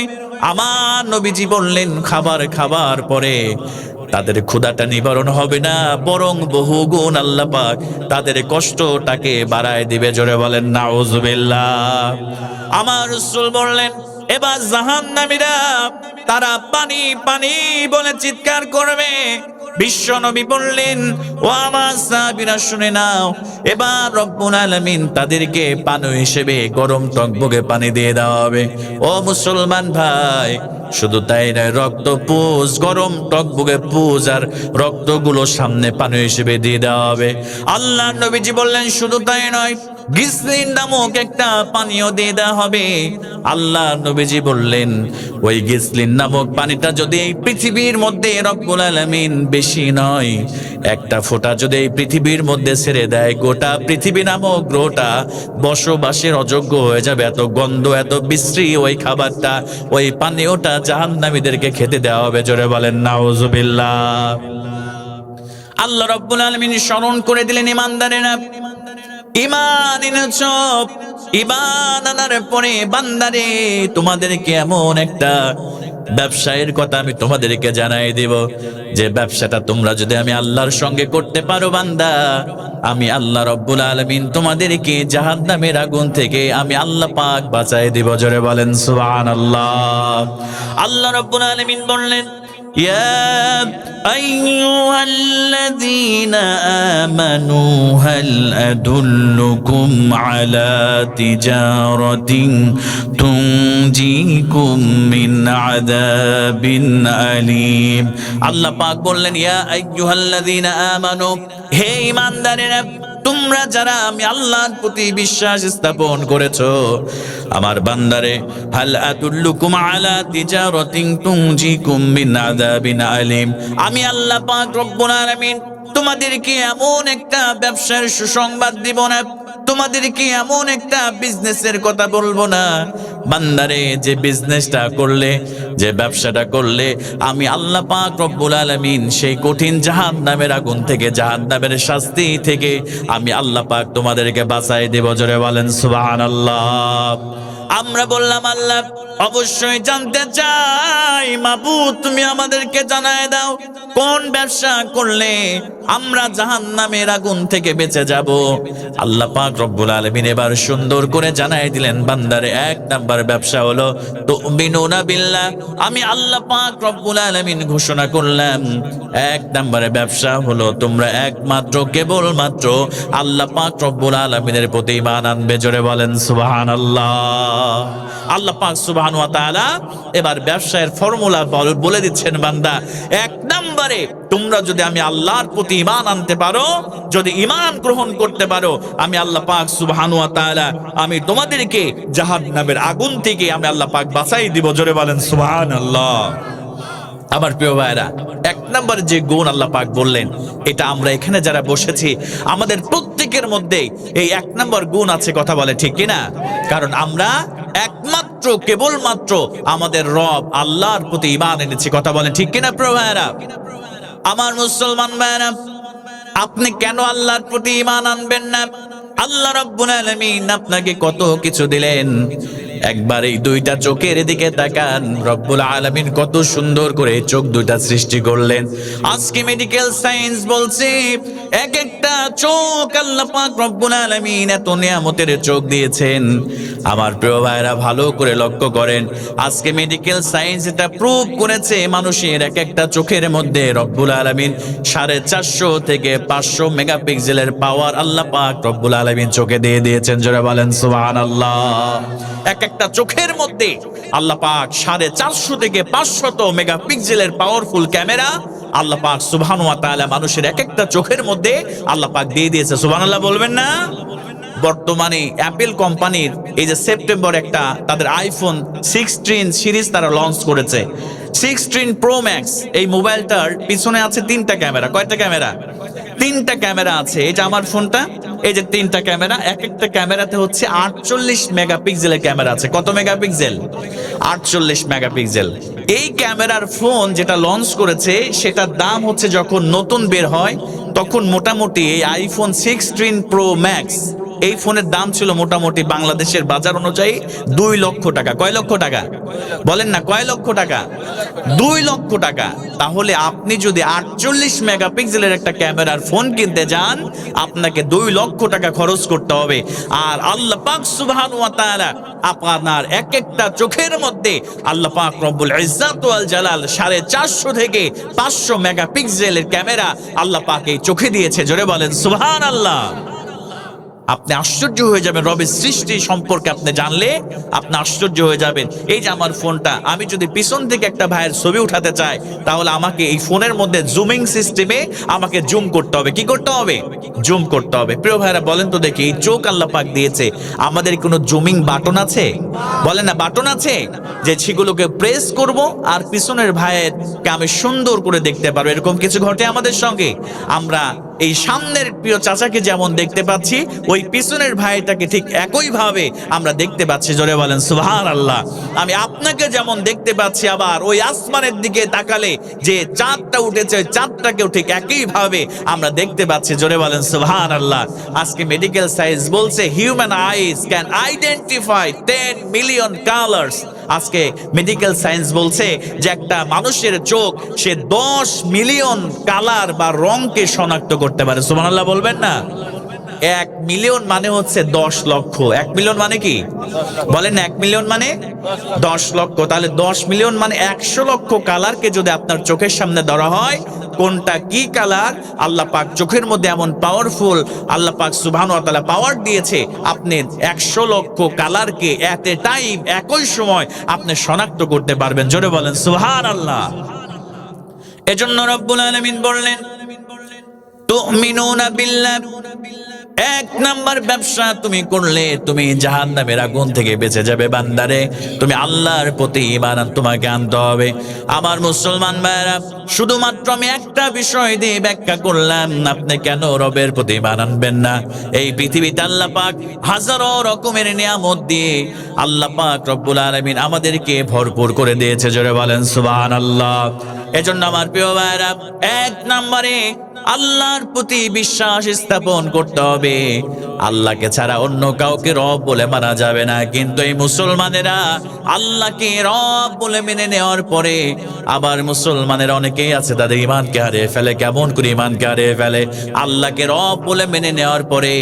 আমার নবীজি বললেন, খাবার খাবার পরে তাদের ক্ষুধাটা নিবারণ হবে না, বরং বহুগুণ আল্লাহ পাক তাদের কষ্টটাকে বাড়ায় দিবে। জোরে বলেন নাউজুবিল্লাহ। আমার রাসূল বললেন, এবার জাহান্নামীরা তারা পানি পানি বলে চিৎকার করবে। বিশ্ব নবী বললেন, ও আমার সাহাবীরা শুনে নাও, এবার রব্বুল আলামিন তাদেরকে পানি হিসেবে গরম টকবগে পানি দিয়ে দেওয়া হবে। ও মুসলমান ভাই, শুধু তাই নয়, রক্ত পুজ, গরম টকবগে পুজ আর রক্তগুলো সামনে পানি হিসেবে দিয়ে দেওয়া হবে। আল্লাহ নবীজি বললেন, শুধু তাই নয়, গ্লিসারিন নামক একটা পানীয় দিয়ে দেওয়া হবে। আল্লাহ নবীজি বললেন, ওই গ্লিসারিন নামক পানিটা যদি এই পৃথিবীর মধ্যে রব্বুল আলামিন বেশি নয়, একটা ফোঁটা যদি এই পৃথিবীর মধ্যে ছেড়ে দেয়, গোটা পৃথিবী নামক গ্রহটা বসবাসের অযোগ্য হয়ে যাবে। এত গন্ধ, এত বিশ্রী ওই খাবারটা, ওই পানীয়টা জাহান্নামীদেরকে খেতে দেওয়া হবে। জোরে বলেন নাউজুবিল্লাহ। আল্লাহ রাব্বুল আলামিন স্মরণ করে দিলেন, ইমানদারেরা, ঈমান এনেছ, ঈমান আনার পরে বান্দারে, তোমাদেরকে এমন একটা ব্যবসায়ের কথা আমি তোমাদেরকে জানাই দেব, যে ব্যবসাটা তোমরা যদি আমি আল্লাহর সঙ্গে করতে পারো বান্দা, আমি আল্লাহ রাব্বুল আলামিন তোমাদেরকে জাহান্নামের আগুন থেকে আমি আল্লাহ পাক বাঁচায় দিব। জোরে বলেন সুবহানাল্লাহ। আল্লাহ রাব্বুল আলামিন বললেন, يا أيها الذين آمنوا هل أدلكم على تجارة تنجيكم من عذاب أليم। আল্লাহ পাক বললেন, ইয়া আইয়ুহাল্লাযীনা আমানু, হে ঈমানদারেরা, তোমরা যারা আমি আল্লাহর প্রতি বিশ্বাস স্থাপন করেছো, আমার বান্দারে, হাল আদুল্লুকুম আলা তিজারাতিন তুনজিকুম মিন আযাবিন আলিম, আমি আল্লাহ পাক রব্বুল আলামিন তোমাদেরকে এমন একটা ব্যবসার সুসংবাদ দিব না, তোমাদেরকে এমন একটা বিজনেসের কথা বলবো না বান্দারে, যে বিজনেসটা করলে, যে ব্যবসাটা করলে আমি আল্লাহ পাক রব্বুল আলামিন সেই কঠিন জাহান্নামের আগুন থেকে, জাহান্নামের শাস্তি থেকে আমি আল্লাহ পাক তোমাদেরকে বাঁচাই দেব। জোরে বলেন সুবহানাল্লাহ। আমরা বললাম আল্লাহ অবশ্যই জানতে চাই, মাবুদ তুমি আমাদেরকে জানায় দাও কোন ব্যবসা করলে আমরা জাহান্নামের আগুন থেকে বেঁচে যাব। আল্লাহ পাক রব্বুল আলামিন এবার সুন্দর করে জানায় দিলেন, বান্দারে এক নাম্বার ব্যবসা হলো তুমিনুনা বিল্লাহ। আমি আল্লাহ পাক রব্বুল আলামিন ঘোষণা করলাম এক নাম্বারে ব্যবসা হলো তোমরা একমাত্র কেবলমাত্র আল্লাহ পাক রব্বুল আলামিনের প্রতি ঈমান আনবে। জোরে বলেন সুবহানাল্লাহ। আল্লাহ পাক সুবহানাহু ওয়া তাআলা এবার ব্যবসায়ের ফর্মুলা বলে দিচ্ছেন, বান্দা এক নম্বরে তোমরা যদি আমি আল্লাহর প্রতি ঈমান আনতে পারো, যদি ঈমান গ্রহণ করতে পারো, আমি আল্লাহ পাক সুবহানাহু ওয়া তাআলা আমি তোমাদেরকে জাহান্নামের আগুন থেকে আমি আল্লাহ পাক বাঁচাই দিব। জোরে বলেন সুবহানাল্লাহ। আমার প্রিয় ভাইরা, এক নম্বর যে গুণ আল্লাহ পাক বললেন, এটা আমরা এখানে যারা বসেছি আমাদের প্রত্যেকের মধ্যে এই এক নম্বর গুণ আছে। কথা বলে ঠিক কিনা? কারণ আমরা একমাত্র কেবলমাত্র আমাদের রব আল্লাহর প্রতি ঈমান এনেছি। কথা বলে ঠিক কিনা প্রিয় ভাইরা? আমার মুসলমান ভাইরা, আপনি কেন আল্লাহর প্রতি ঈমান আনবেন না? আল্লাহ রাব্বুল আলামিন আপনাকে কত কিছু দিলেন, একবার এই দুইটা চোখের দিকে তাকান। রব্বুল আলামিন কত সুন্দর করে চোখ দুইটা সৃষ্টি করলেন। আজকে মেডিকেল সায়েন্স বলছে এক একটা চোখ আল্লাহ পাক রব্বুল আলামিন এত নিয়ামতের চোখ দিয়েছেন। আমার প্রিয় ভাইরা ভালো করে লক্ষ্য করেন, আজকে মেডিকেল সায়েন্স এটা প্রুভ করেছে মানুষের এক একটা চোখের মধ্যে রব্বুল আলামিন 450 থেকে 500 মেগাপিক্সেলের পাওয়ার আল্লাহ পাক রব্বুল আলামিন চোখে দিয়ে দিয়েছেন। জোরে বলেন সুবহানাল্লাহ। এক একটা চোখের মধ্যে আল্লাহ পাক 450 থেকে 500 মেগাপিক্সেলের পাওয়ারফুল ক্যামেরা আল্লাহ পাক সুবহানাহু ওয়া তাআলা মানুষের এক একটা চোখের মধ্যে আল্লাহ পাক দিয়ে দিয়েছে। সুবহানাল্লাহ বলবেন না? বর্তমানে অ্যাপল কোম্পানির এই যে সেপ্টেম্বর একটা তাদের আইফোন 16 সিরিজ তারা লঞ্চ করেছে। 16 প্রো ম্যাক্স এই মোবাইলটার পিছনে আছে 3টা ক্যামেরা। কয়টা ক্যামেরা? 3টা ক্যামেরা আছে। এই যে আমার ফোনটা, এই যে 3টা ক্যামেরা, এক একটা ক্যামেরাতে হচ্ছে 48 মেগাপিক্সেলের ক্যামেরা আছে। কত মেগাপিক্সেল? 48 মেগাপিক্সেল। এই ক্যামেরার ফোন যেটা লঞ্চ করেছে সেটার দাম হচ্ছে যখন নতুন বের হয় তখন মোটামুটি এই আইফোন 16 প্রো ম্যাক্স এই ফোনের দাম ছিল মোটামুটি বাংলাদেশের বাজার অনুযায়ী 2 লক্ষ টাকা। কয় লক্ষ টাকা? বলেন না, কয় লক্ষ টাকা? 2 লক্ষ টাকা। তাহলে আপনি যদি 48 মেগাপিক্সেলের একটা ক্যামেরার ফোন কিনতে যান, আপনাকে 2 লক্ষ টাকা খরচ করতে হবে। আর আল্লাহ পাক সুবহানাহু ওয়া তাআলা আপনার এক একটা চোখের মধ্যে আল্লাহ পাক রব্বুল ইজ্জাত ওয়াল জালাল 450 থেকে 500 মেগাপিক্সেলের ক্যামেরা আল্লাহ পাক এই চোখে দিয়েছে। জোরে বলেন সুবহানাল্লাহ। আপনি আশ্চর্য হয়ে যাবেন, রবের সৃষ্টি সম্পর্কে আপনি জানলে আপনি আশ্চর্য হয়ে যাবেন। এই যে আমার ফোনটা, আমি যদি পিছন থেকে একটা ভাইয়ের ছবি উঠাতে চাই তাহলে আমাকে এই ফোনের মধ্যে জুমিং সিস্টেমে আমাকে জুম করতে হবে। কি করতে হবে? জুম করতে হবে। প্রিয় ভাইরা বলেন তো দেখি, এই চোখ আল্লাহ পাক দিয়েছে, আমাদের কোনো জুমিং বাটন আছে? বলেন না, বাটন আছে যে সেগুলোকে প্রেস করব আর পিছনের ভাইয়ের কে আমি সুন্দর করে দেখতে পারবো। এরকম কিছু ঘটে আমাদের সঙ্গে। আমরা এই সামনের প্রিয় চাচাকে যেমন দেখতে পাচ্ছি, ওই পিছনের ভাইটাকে ঠিক একই ভাবে আমরা দেখতে পাচ্ছি। জোরে বলেন সুবহানাল্লাহ। আমি আপনাকে যেমন দেখতে পাচ্ছি, আবার ওই আসমানের দিকে তাকালে যে চাঁদটা উঠেছে ওই চাঁদটাকেও ঠিক একই ভাবে আমরা দেখতে পাচ্ছি। জোরে বলেন সুবহানাল্লাহ। আজকে মেডিকেল সায়েন্স বলছে human eyes can identify 10 million colours. আজকে মেডিকেল সায়েন্স বলছে যে একটা মানুষের চোখ সে 10 মিলিয়ন কালার বা রংকে শনাক্ত করতে পারে। সুবহানাল্লাহ বলবেন না? 1 মিলিয়ন মানে হচ্ছে 10 লক্ষ। 1 মিলিয়ন মানে কি? বলেন, 1 মিলিয়ন মানে 10 লক্ষ। তাহলে 10 মিলিয়ন মানে 100 লক্ষ কালারকে যদি আপনার চোখের সামনে ধরা হয়, কোনটা কি কালার আল্লাহ পাক চোখের মধ্যে এমন পাওয়ারফুল আল্লাহ পাক সুবহানাহু ওয়া তাআলা পাওয়ার দিয়েছে, আপনি 100 লক্ষ কালারকে এট এ টাইম একই সময় আপনি শনাক্ত করতে পারবেন। জোরে বলেন সুবহানাল্লাহ। এজন্য রব্বুল আলামিন বললেন তুমিনুনা বিল্লাহ। এক নাম্বার ব্যবসা তুমি করলে তুমি জাহান্নামের আগুন থেকে বেঁচে যাবে। বান্দারে তুমি আল্লাহর প্রতি ঈমান তোমাকে আনতে হবে। আমার মুসলমান ভাইরা, শুধুমাত্র আমি একটা বিষয় দিয়ে ব্যাখ্যা করলাম, আপনি কেন রবের প্রতি ঈমান আনবেন না? এই পৃথিবীতে আল্লাহ পাক হাজারো রকমের নিয়ামত দিয়ে আল্লাহ পাক রব্বুল আলামিন আমাদেরকে ভরপুর করে দিয়েছে। জোরে বলেন সুবহানাল্লাহ। এজন্য আমার প্রিয় ভাইরা, এক নম্বরে আল্লাহর প্রতি বিশ্বাস স্থাপন করতে হবে। আল্লাহকে ছাড়া অন্য কাউকে রব বলে মানা যাবে না। কিন্তু এই মুসলমানেরা আল্লাহকে রব বলে মেনে নেওয়ার পরে আবার মুসলমানের অনেকেই আছে তাদের ঈমানকে হারিয়ে ফেলে। কেমন করে ঈমানকে হারিয়ে ফেলে? আল্লাহকে রব বলে মেনে নেওয়ার পরে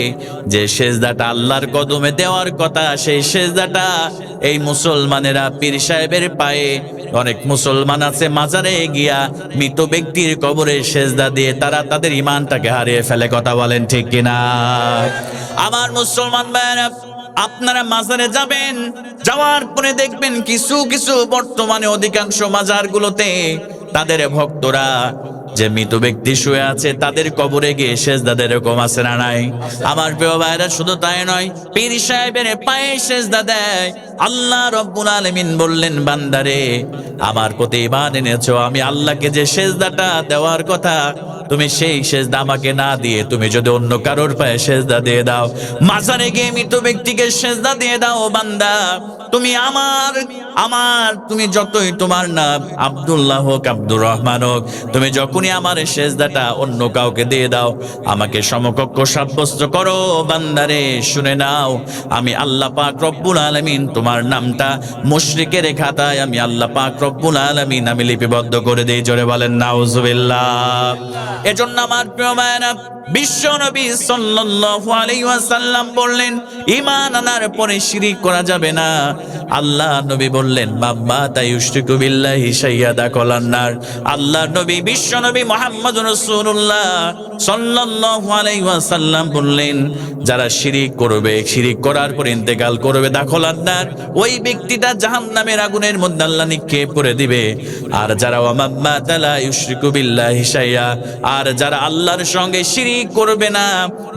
যে সেজদাটা আল্লাহর কদমে দেওয়ার কথা, সেই সেজদাটা এই মুসলমানেরা পীর সাহেবের পায়ে, অনেক মুসলমান আছে মাজারে গিয়া মৃত ব্যক্তির কবরে সেজদা দিয়ে তারা তাদের ঈমানটাকে হারিয়ে ফেলে। কথা বলেন ঠিক কিনা? আমার মুসলমান ভাইরা, আপনারা মাজারে যাবেন, যাওয়ার পরে দেখবেন কিছু কিছু বর্তমানে অধিকাংশ মাজারগুলোতে তাদের ভক্তরা যে মৃত ব্যক্তি শুয়ে আছে তাদের কবরে গিয়ে সেজদা দেয়। এরকম আছে না নাই? আমার প্রিয় ভাইরা, শুধু তাই নয়, পীর সাহেবের পায়ে সেজদা দেয়। আল্লাহ রব্বুল আলামিন বললেন, বান্দারে আমার প্রতি ঈমান এনেছো, আমি আল্লাহকে যে সেজদাটা দেওয়ার কথা তুমি সেই সেজদা আমাকে না দিয়ে তুমি যদি অন্য কারোর পায়ে সেজদা দিয়ে দাও, মাজারে গিয়ে মৃত ব্যক্তিকে সেজদা দিয়ে দাও, বান্দা তুমি তুমি যতই তোমার নাম আব্দুল্লাহ হোক, আব্দুর রহমান হোক, তুমি যখনই আমার সেজদাটা অন্য কাউকে দিয়ে দাও, আমাকে সমকক্ষ সাব্যস্ত করো, বান্দারে শুনে নাও, আমি আল্লাহ পাক রব্বুল আলামিন তোমার নামটা মুশরিকের খাতায় আমি আল্লাহ পাক রব্বুল আলামিন আমি লিপিবদ্ধ করে দেই। জোরে বলেন নাউজুবিল্লাহ। এজন্য আমার প্রিয় ভাইরা, বিশ্ব নবী সাল্লাল্লাহু আলাইহি ওয়াসাল্লাম বললেন, ঈমান আনার পরে শিরিক করা যাবে না। আল্লাহ নবী বললেন, মাম্মা তায়ুশরিকু বিল্লাহি শাইয়াদা কলান্নার। আল্লাহ নবী বিশ্ব নবী মুহাম্মদুর রাসূলুল্লাহ সাল্লাল্লাহু আলাইহি ওয়াসাল্লাম বললেন, যারা শিরিক করবে, শিরিক করার পর ইন্তেকাল করবে, দাখলান্নার, ওই ব্যক্তিটা জাহান্নামের আগুনের মধ্যে আল্লাহ নিক্ষেপ করে দিবে। আর যারা ওয়ামাম্মা তালা ইউশরিকু বিল্লাহি শাইয়া, আর যারা আল্লাহর সঙ্গে শিরিক করবে না,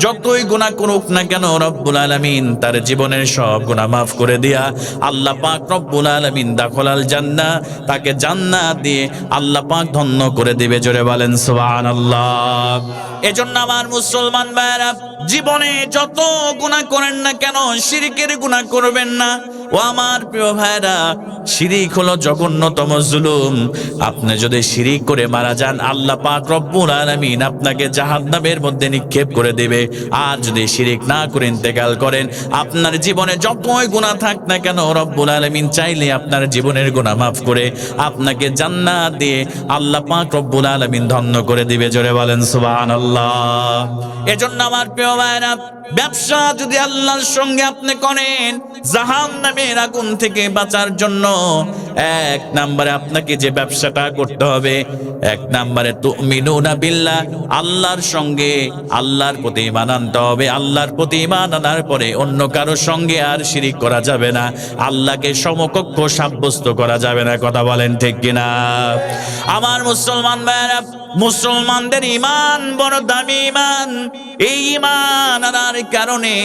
যতই গুনাহ করুক না কেন রব্বুল আলামিন তার জীবনের সব গুনাহ মাফ করে দিয়া আল্লাহ পাক রব্বুল আলামিন দাখলাল জান্নাহ, তাকে জান্নাত দিয়ে আল্লাহ পাক ধন্য করে দিবে। জোরে বলেন সুবহানাল্লাহ। এজন্য আমার মুসলমান ভাইরা, জীবনে যত গুনাহ করেন না কেন শিরকের গুনাহ করবেন না। ও আমার প্রিয় ভাইরা, শিরিক হলো জঘন্যতম জুলুম। আপনি যদি শিরিক করে মারা যান, আল্লাহ পাক রব্বুল আলামিন আপনাকে জাহান্নামের মধ্যে নিক্ষেপ করে দিবে। আর যদি শিরিক না করে ইন্তেকাল করেন, আপনার জীবনে যতই গুনাহ থাক না কেন রব্বুল আলামিন চাইলে আপনার জীবনের গুনাহ মাফ করে আপনাকে জান্নাত দিয়ে আল্লাহ পাক রব্বুল আলামিন ধন্য করে দিবে। জোরে বলেন সুবহানাল্লাহ। এজন্য আমার প্রিয় ভাইরা, ব্যবসা যদি আল্লাহর সঙ্গে আপনি করেন, জাহান্নামের আগুন থেকে বাঁচার জন্য এক নম্বরে আপনাকে যে ব্যবসাটা করতে হবে, এক নম্বরে তুমিনুনা বিল্লাহ, আল্লাহর সঙ্গে আল্লাহর প্রতি ঈমান আনতে হবে। আল্লাহর প্রতি ঈমান আনার পরে অন্য কারোর সঙ্গে আর শিরিক করা যাবে না, আল্লাহকে সমকক্ষ সাব্যস্ত করা যাবে না। কথা বলেন ঠিক কিনা? আমার মুসলমান ভাইরা, মুসলমানদের ঈমান বড় দামি ঈমান। এই ঈমান আনার কারণে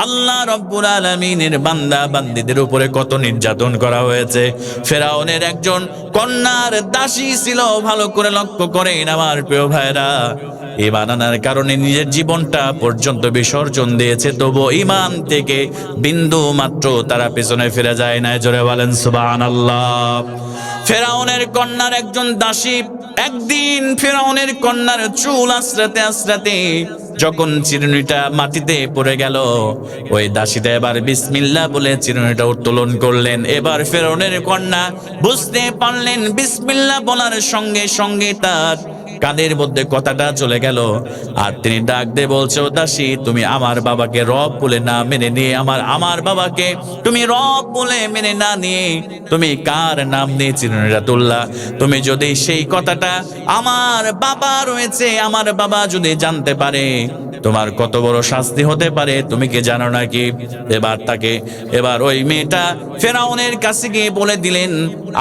আল্লাহ রব্বুল আলামিনের বান্দা বান্দীদের উপরে কত নির্যাতন করা হয়েছে। ফেরাউনের একজন কন্যার দাসী ছিল, ভালো করে লক্ষ্য করেন আমার প্রিয় ভাইরা। ঈমান আনার কারণে নিজের জীবনটা পর্যন্ত বিসর্জন দিয়েছে, তবু ঈমান থেকে বিন্দু মাত্র তারা পেছনে ফিরে যায় না। জোরে বলেন সুবহানাল্লাহ। ফেরাউনের কন্যার একজন দাসী একদিন ফেরাউনের কন্যার চুল আশ্রাতে আশ্রাতে যখন চিরুনিটা মাটিতে পড়ে গেল, ওই দাসীটা এবার বিসমিল্লাহ বলে চিরুনিটা উত্তোলন করলেন। এবার ফেরাউনের কন্যা বুঝতে পারলেন, বিসমিল্লাহ বলার সঙ্গে সঙ্গে তার কানের মধ্যে কথাটা চলে গেল। আর তিনি ডাক দিয়ে বলছে, ও দাসী, তুমি আমার বাবাকে রব বলে না মেনে নিয়ে আমার বাবাকে তুমি রব বলে মেনে না নিয়ে তুমি কার নাম নিয়ে চিরুনিটা তুললা? তুমি যদি সেই কথাটা আমার বাবা রয়েছে, আমার বাবা যদি জানতে পারে তোমার কত বড় শাস্তি হতে পারে, তুমি কি জানো নাকি? এবার ওই মেয়েটা ফেরাউনের কাছে গিয়ে বলে দিলেন,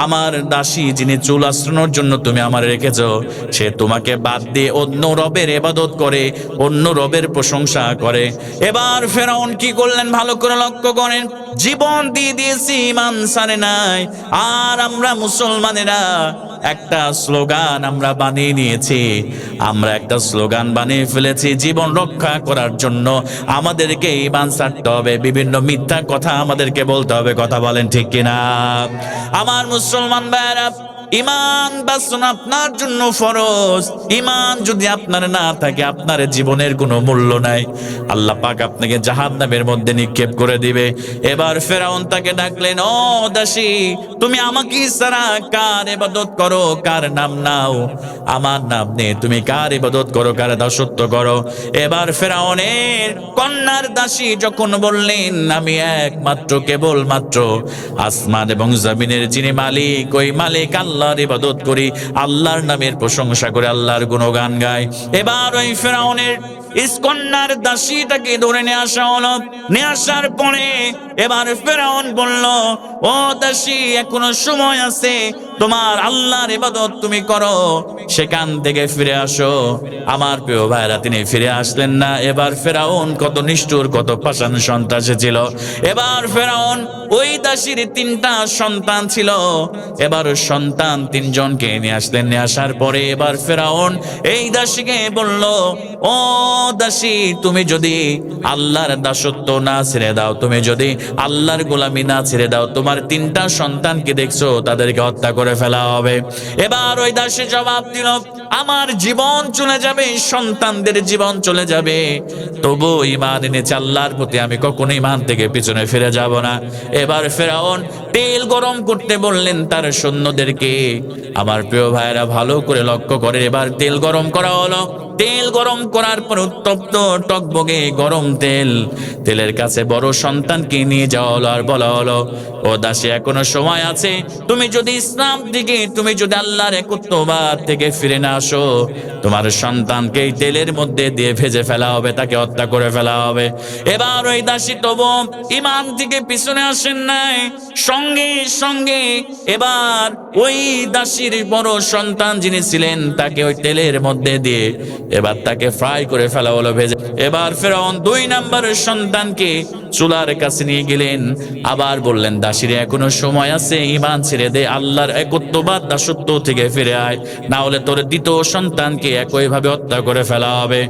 আমার দাসী যিনি চুল আশ্রানোর জন্য তুমি আমার রেখেছো, সে তোমাকে বাদ দিয়ে অন্য রবের ইবাদত করে, অন্য রবের প্রশংসা করে। এবার ফেরাউন কি করলেন ভালো করে লক্ষ্য করেন, জীবন দিয়ে দিয়েছি, ঈমান ছাড়ে নাই। আর আমরা মুসলমানেরা একটা স্লোগান আমরা বানিয়ে নিয়েছি, আমরা একটা স্লোগান বানিয়ে ফেলেছি, জীবন রক্ষা করার জন্য আমাদেরকে ঈমান ছাড়তে হবে, বিভিন্ন মিথ্যা কথা আমাদেরকে বলতে হবে। কথা বলেন ঠিক কিনা? আমার মুসলমান ভাইরা, ইমান বাঁচানো আপনার জন্য ফরজ। ইমান যদি আপনার না থাকে, আপনার জীবনের কোনো মূল্য নাই। আল্লাহ পাক আপনাকে জাহান্নামের মধ্যে নিক্ষেপ করে দিবে। এবার ফেরাউন তাকে ডাকলেন, ও দাসী, তুমি আমাকে ছাড়া কার ইবাদত করো, কার নাম নাও? আমার নাম নেই, তুমি কার ইবাদত করো, কার দাসত্ব করো? এবার ফেরাউনের কন্যার দাসী যখন বললেন, আমি একমাত্র কেবলমাত্র আসমান এবং জমিনের যিনি মালিক, ওই মালিক আল্লাহর ইবাদত করি, আল্লাহর নামের প্রশংসা করে, আল্লাহর গুণগান গায়। এবার ওই ফেরাউনের কন্যার দাসীটাকে ধরে নিয়ে আসা হলো। নিয়ে আসার পরে এবার ফেরাউন বলল, ও দাসী, এখনো সময় আছে, তোমার আল্লাহর ইবাদত তুমি করো, সেখান থেকে ফিরে আসো। আমার প্রিয় ভাইরা, তিনি ফিরে আসলেন না। এবার ফেরাউন কত নিষ্ঠুর, কত পাষাণ সন্ত্রাসী ছিল। এবার ফেরাউন ওই দাসীর 3টা সন্তান ছিল। এবার সন্তান 3জনকে নিয়ে আসলেন। নিয়ে আসার পরে এবার ফেরাউন এই দাসীকে বলল, ও দাসী, তুমি যদি আল্লাহর দাসত্ব না ছেড়ে দাও, তুমি যদি আল্লাহর গোলামি না ছেড়ে দাও, তোমার 3টা সন্তানকে দেখছো, তাদেরকে হত্যা করে ফেলা হবে। এবার ওই দাসী জবাব দিল, আমার জীবন চলে যাবে, সন্তানদের জীবন চলে যাবে, তবু ঈমান এনেছে আল্লাহর প্রতি, আমি কখনো ঈমান থেকে পিছনে ফিরে যাব না। এবার ফেরাউন তেল গরম করতে বললেন তার সৈন্যদেরকে। আমার প্রিয় ভাইরা, ভালো করে লক্ষ্য করে, এবার তেল গরম করা হলো। তেল গরম করার পর উত্তপ্ত টকবগে গরম তেলের কাছে বড় সন্তানকে নিয়ে যাওয়া হলো। আর বলা হলো, ও দাসী, এখনো সময় আছে, তুমি যদি ইসলাম থেকে, তুমি যদি আল্লাহর একত্ববাদ থেকে ফিরে না আসো, তোমার সন্তানকে এই তেলের মধ্যে দিয়ে ভেজে ফেলা হবে, তাকে হত্যা করে ফেলা হবে। এবার ওই দাসী তবু ঈমান থেকে পিছনে আসেন নাই। সঙ্গে সঙ্গে এবার ওই দাসীর বড় সন্তান যিনি ছিলেন, তাকে ওই তেলের মধ্যে দিয়ে এবার তাকে ফ্রাই করে ফেলা হলো, ভেজে। এবার ফেরাউন 2 নম্বরের সন্তানকে চুলার কাছে নিয়ে গেলেন। আবার বললেন, দাসীরে, এখনো সময় আছে, ঈমান ছেড়ে দে, আল্লাহর একত্ববাদ দাসত্ব থেকে ফিরে আয়, না হলে তোর 2য় সন্তানকে একইভাবে হত্যা করে ফেলা হবে।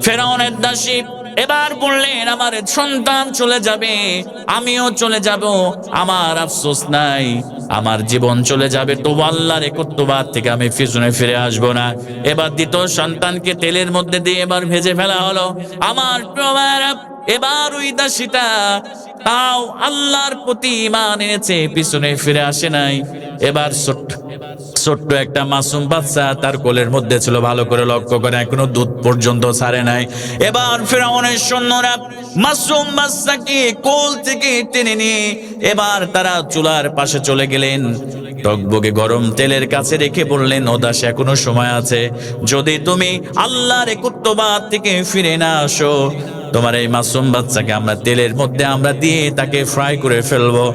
ফেরাউনের দাসী এবার বললেন, আমার সন্তান চলে যাবে, আমিও চলে যাব, আমার আফসোস নাই, আমার জীবন চলে যাবে, তবু আল্লাহর একত্ববাদ থেকে আমি পিছনে ফিরে আসবো না। এবার 2য় সন্তানকে তেলের মধ্যে দিয়ে এবার ভেজে ফেলা হলো। আমার প্রিয় ভাইরা, এবার ওই দাসীটা তাও আল্লাহর প্রতি ঈমান এনেছে, পিছনে ফিরে আসে নাই। এবার ছোট্ট একটা মাসুম বাচ্চা তার কোলের মধ্যে ছিল, ভালো করে লক্ষ্য করে, এখনো দুধ পর্যন্ত ছাড়ে নাই। এবার ফেরাউনের সৈন্যরা মাসুম বাচ্চাকে কোল থেকে টেনে নিয়ে এবার তারা চুলার পাশে চলে গেলেন। টকবগে গরম তেলের কাছে রেখে বললেন, ও দাস, এখনো সময় আছে, যদি তুমি আল্লাহর একত্ববাদ থেকে ফিরে না আসো, তোমার এই মাসুম বাচ্চাকে আমরা তেলের মধ্যে আমরা দিয়ে তাকে ফ্রাই করে ফেলবো।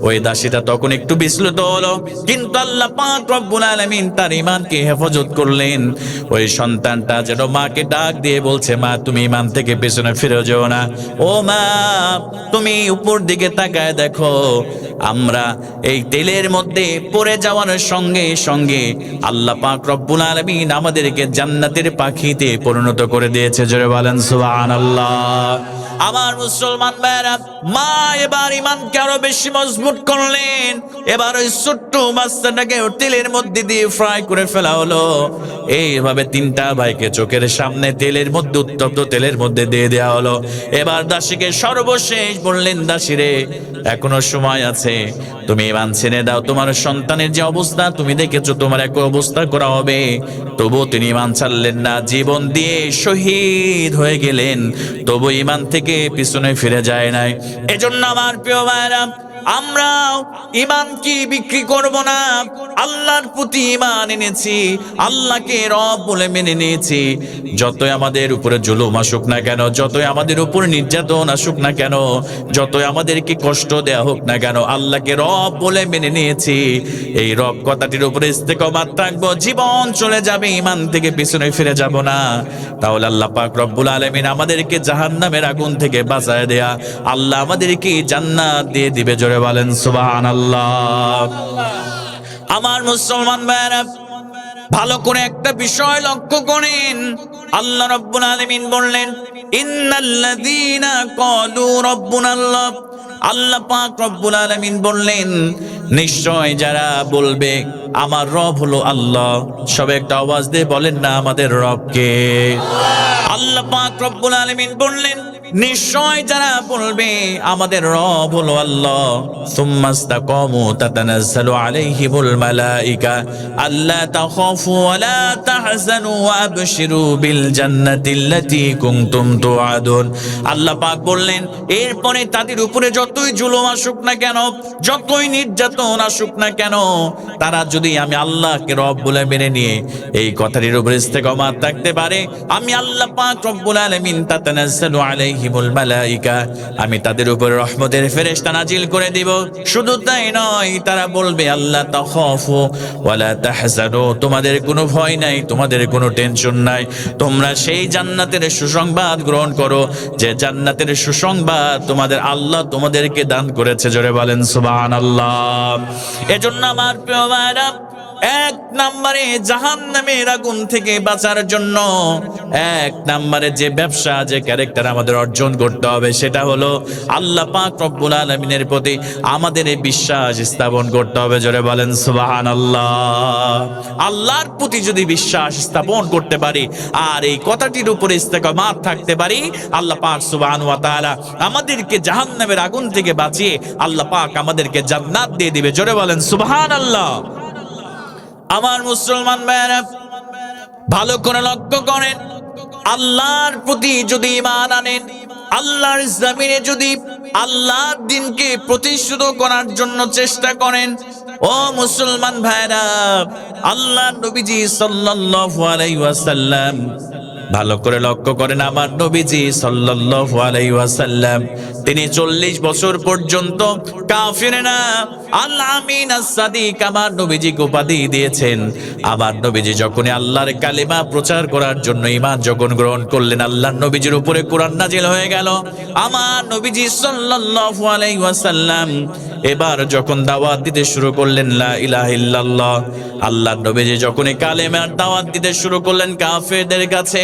ওই দাসীটা তখন একটু বিচলিত হলো, কিন্তু আল্লাহ পাক রব্বুল আলামিন তার ঈমানকে হেফাজত করলেন। ওই সন্তানটা যেন মাকে ডাক দিয়ে বলছে, মা, তুমি ঈমান থেকে পেছনে ফিরে যেও না, ও মা, তুমি উপর দিকে তাকায় দেখো, আমরা এই তেলের মধ্যে পড়ে যাওয়ার সঙ্গে সঙ্গে আল্লাহ পাক রব্বুল আলামিন আমাদেরকে জান্নাতের পাখিতে পরিণত করে দিয়েছে। জোরে বলেন সুবহানাল্লাহ। আমার মুসলমান ভাইরা, মা এবার ঈমানকে আরো বেশি মজবুত করলেন। এবার ওই ছোট্ট বাচ্চাটাকে তেলের মধ্যে দিয়ে ফ্রাই করে ফেলা হলো। এইভাবে 3টা ভাইকে চোখের সামনে তেলের মধ্যে, উত্তপ্ত তেলের মধ্যে দিয়ে দেওয়া হলো। এবার দাসীকে সর্বশেষ বললেন, দাসীরে, এখনো সময় আছে, তুমি ঈমান ছেড়ে দাও, তোমার সন্তানের যে অবস্থা তুমি দেখেছো, তোমার একই অবস্থা করা হবে। তবু তিনি ঈমান ছাড়লেন না, জীবন দিয়ে শহীদ হয়ে গেলেন, তবু ঈমান থেকে পিছনে ফিরে যায় নাই। এজন্য আমার প্রিয় ভাইরা, আমরা ঈমান কি বিক্রি করব না। আল্লাহর প্রতি ঈমান এনেছি, আল্লাহকে রব বলে মেনে নিয়েছি। যতই আমাদের উপরে জুলুম আসুক না কেন, যতই আমাদের উপর নির্যাতন আসুক না কেন, যতই আমাদেরকে কষ্ট দেয়া হোক না কেন, আল্লাহকে রব বলে মেনে নিয়েছি। এই রব কথাটির উপরে ইস্তেকামাত রাখবো। জীবন চলে যাবে, ঈমান থেকে পিছনে ফিরে যাব না। তাহলে আল্লাহ পাক রব্বুল আলামিন আমাদেরকে জাহান্নামের আগুন থেকে বাঁচায় দেয়া, আল্লাহ আমাদেরকে জান্নাত দিয়ে দিবে। জোরে বলেন সুবহানাল্লাহ। আমার মুসলমান ভাইরা, ভালো করে একটা বিষয় লক্ষ্য করেন। আল্লাহ রাব্বুল আলামিন বললেন, ইন্নাল্লাযীনা ক্বালু রাব্বুনাল্লাহ, আল্লাহ পাক রব্বুল আলামিন বললেন, নিশ্চয় যারা বলবে আমার রব হলো আল্লাহ, সবে একটা আওয়াজ দিয়ে বলেন না আমাদের রব কে? আল্লাহ পাক রব্বুল আলামিন বললেন, নিশ্চয় যারা বলবে আমাদের রব হলো আল্লাহ, সুম্মাস্তাকামু তাতানাজ্জালু আলাইহিমুল মালাইকা আল্লা তাখাফু ওয়া লা তাহজানু ওয়া আবশিরু বিল জান্নাতিল্লাতী কুনতুম তুআদুন। আল্লাহ পাক বললেন, এরপরে তাদের উপরে যতই জুলুম আসুক না কেন, যতই নির্যাতন আসুক না কেন, তারা যদি আমি আল্লাহকে রব বলে মেনে নিয়ে এই কথাটির উপর ইস্তেকামাত থাকতে পারে, আমি আল্লাহ পাক রব্বুল আলামিন তাতানাজ্জালু আলাইহিমুল মালাইকা, আমি তাদের উপর রহমতের ফেরেশতা নাজিল করে দিব। শুধু তাই নয়, তারা বলবে আল্লাহ তাখাফু ওয়া লা তাহজানু, তোমাদের কোনো ভয় নাই, তোমাদের কোনো টেনশন নাই, তোমরা সেই জান্নাতের সুসংবাদ গ্রহণ করো যে জান্নাতের সুসংবাদ তোমাদের আল্লাহ তোমাদেরকে দান করেছে। জোরে বলেন সুবহানাল্লাহ। এজন্য আমার প্রিয় ভাইরা, এক নম্বরে জাহান্নামের আগুন থেকে বাঁচার জন্য এক নম্বরে যে ব্যবসা, যে ক্যারেক্টার আমাদের অর্জন করতে হবে, সেটা হলো আল্লাহ পাক রব্বুল আলামিনের প্রতি আমাদের এই বিশ্বাস স্থাপন করতে হবে। জোরে বলেন সুবহানাল্লাহ। আল্লাহর প্রতি যদি বিশ্বাস স্থাপন করতে পারি আর এই কথাটির উপরে ইস্তেকামাত থাকতে পারি, আল্লাহ পাক সুবহানাহু ওয়া তাআলা আমাদেরকে জাহান্নামের আগুন থেকে বাঁচিয়ে আল্লাহ পাক আমাদেরকে জান্নাত দিয়ে দিবে। জোরে বলেন সুবহানাল্লাহ। আমার মুসলমান ভাইরা, ভালো করে লক্ষ্য করেন, আল্লাহর প্রতি যদি ঈমান আনেন, আল্লাহর জমিনে যদি আল্লাহর দ্বীনকে প্রতিষ্ঠিত করার জন্য চেষ্টা করেন, ও মুসলমান ভাইরা, আল্লাহর নবীজি সাল্লাল্লাহু আলাইহি ওয়াসাল্লাম, ভালো করে লক্ষ্য করেন, আমার নবীজি সাল্লাল্লাহু আলাইহি ওয়াসাল্লাম তিনি 40 বছর পর্যন্ত কাফিররা আল আমিন as-সাদিক আমার নবীজিকে উপাধি দিয়েছেন। আমার নবীজি যখন আল্লাহর কালিমা প্রচার করার জন্য ঈমান যখন গ্রহণ করলেন, আল্লাহর নবীজির উপরে কোরআন নাজিল হয়ে গেল। আমার নবীজি সাল্লাল্লাহু আলাইহি ওয়াসাল্লাম এবার যখন দাওয়াত দিতে শুরু করলেন লা ইলাহা ইল্লাল্লাহ, আল্লাহর নবীজি যখন কালেমার দাওয়াত দিতে শুরু করলেন কাফেরদের কাছে,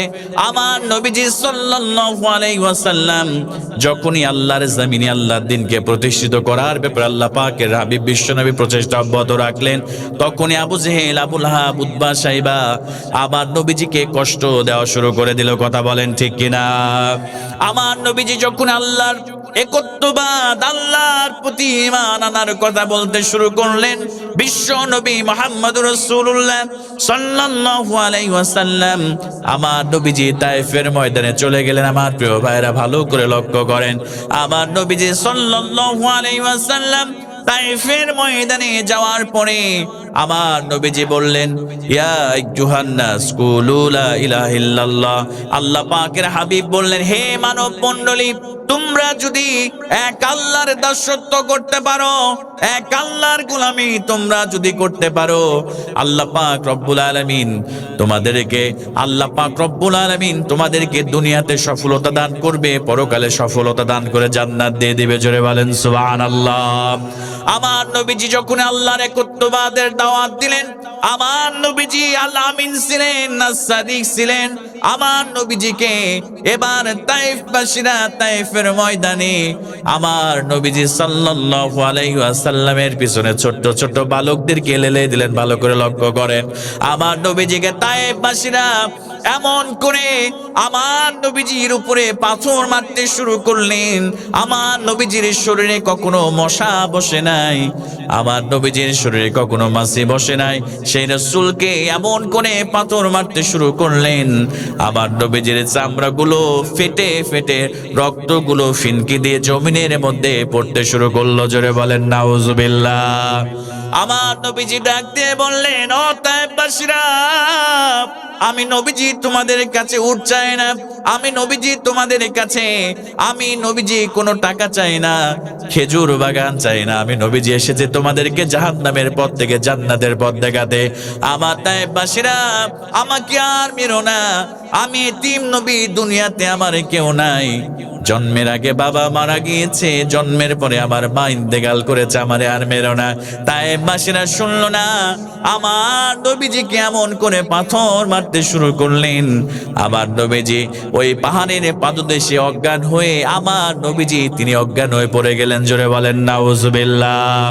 আমার নবীজি সাল্লাল্লাহু আলাইহি ওয়াসাল্লাম যখনই আল্লাহর জমিনে আল্লাহর দ্বীনকে প্রতিষ্ঠিত করার ব্যাপারে আল্লাহ পাকের হাবিব বিশ্বনবী প্রচেষ্টা অব্যাহত রাখলেন, তখনই আবু জেহেল, আবু লাহাব, উতবা, সাইবা আমার নবীজিকে কষ্ট দেওয়া শুরু করে দিল। কথা বলেন ঠিক কিনা? আমার নবীজি যখন আল্লাহর একত্ববাদ, আল্লাহর প্রতি ঈমান আনার কথা বলতে শুরু করলেন, বিশ্ব নবী মুহাম্মদুর রাসূলুল্লাহ সাল্লাল্লাহু আলাইহি ওয়াসাল্লাম আমার নবীজি তায়েফের ময়দানে চলে গেলেন। আমার প্রিয় ভাইরা, ভালো করে লক্ষ্য করেন, আমার নবীজি সাল্লাল্লাহু আলাইহি ওয়াসাল্লাম তায়েফের ময়দানে যাওয়ার পরে আমার নবীজি বললেন, ইয়া আইয়ুহান নাস কুলু লা ইলাহা ইল্লাল্লাহ। আল্লাহ পাকের হাবিব বললেন, হে মানব মণ্ডলী, তোমরা যদি এক আল্লাহর দাসত্ব করতে পারো, এক আল্লাহর গোলামি তোমরা যদি করতে পারো, আল্লাহ পাক রব্বুল আলামিন তোমাদেরকে দুনিয়াতে সফলতা দান করবে, পরকালে সফলতা দান করে জান্নাত দিয়ে দিবে। জোরে বলেন সুবহানাল্লাহ। আমার নবীজি যখন আল্লাহর একত্ববাদের দাওয়াত দিলেন, আমার নবীজি আল আমিন ছিলেন, as-সাদিক ছিলেন। আমার নবীজিকে এবার তায়েফবাসীরা তায়েফের ময়দানে আমার নবীজি সাল্লাল্লাহু আলাইহি ওয়াসাল্লামের পিছনে ছোট্ট ছোট্ট বালকদেরকে লেলে দিলেন। ভালো করে লক্ষ্য করেন, আমার নবীজিকে তায়েফবাসীরা এমন করে আমার নবীজির উপরে পাথর মারতে শুরু করলেন। আমার নবীজির শরীরে কখনো মশা বসে নাই, আমার নবীজির শরীরে কখনো মাছি বসে নাই, সেই রাসূলকে এমন করে পাথর মারতে শুরু করলেন, আমার নবীজির চামড়াগুলো ফেটে ফেটে রক্তগুলো ফিনকি দিয়ে জমিনের মধ্যে পড়তে শুরু করলো। জোরে বলেন নাউজুবিল্লাহ। আমার নবীজি ডাক দিয়ে বললেন, ও তায়েফবাসীরা, আমি নবীজি তোমাদের কাছে উট চাই না, আমি নবীজি তোমাদের কাছে, আমি নবীজি কোনো টাকা চাই না, খেজুর বাগান চাই না, আমি নবীজি এসেছে তোমাদেরকে জাহান্নামের পথ থেকে জান্নাতের পথ দেখাতে। আমার তায়েফবাসীরা, আমাকে আর মেরো না, আমি এতিম নবী, দুনিয়াতে আমার কেউ নাই, জন্মের আগে বাবা মারা গিয়েছে, জন্মের পরে আমার মা ইন্তেকাল করেছে, আমারে আর মেরো না। তায়েববাসীরা শুনলো না, আমার নবীজি কেমন করে পাথর মারতে শুরু করলেন। আমার নবীজি ওই পাহাড়ের পাদদেশে অজ্ঞান হয়ে আমার নবীজি তিনি অজ্ঞান হয়ে পড়ে গেলেন। জোরে বলেন নাউজুবিল্লাহ।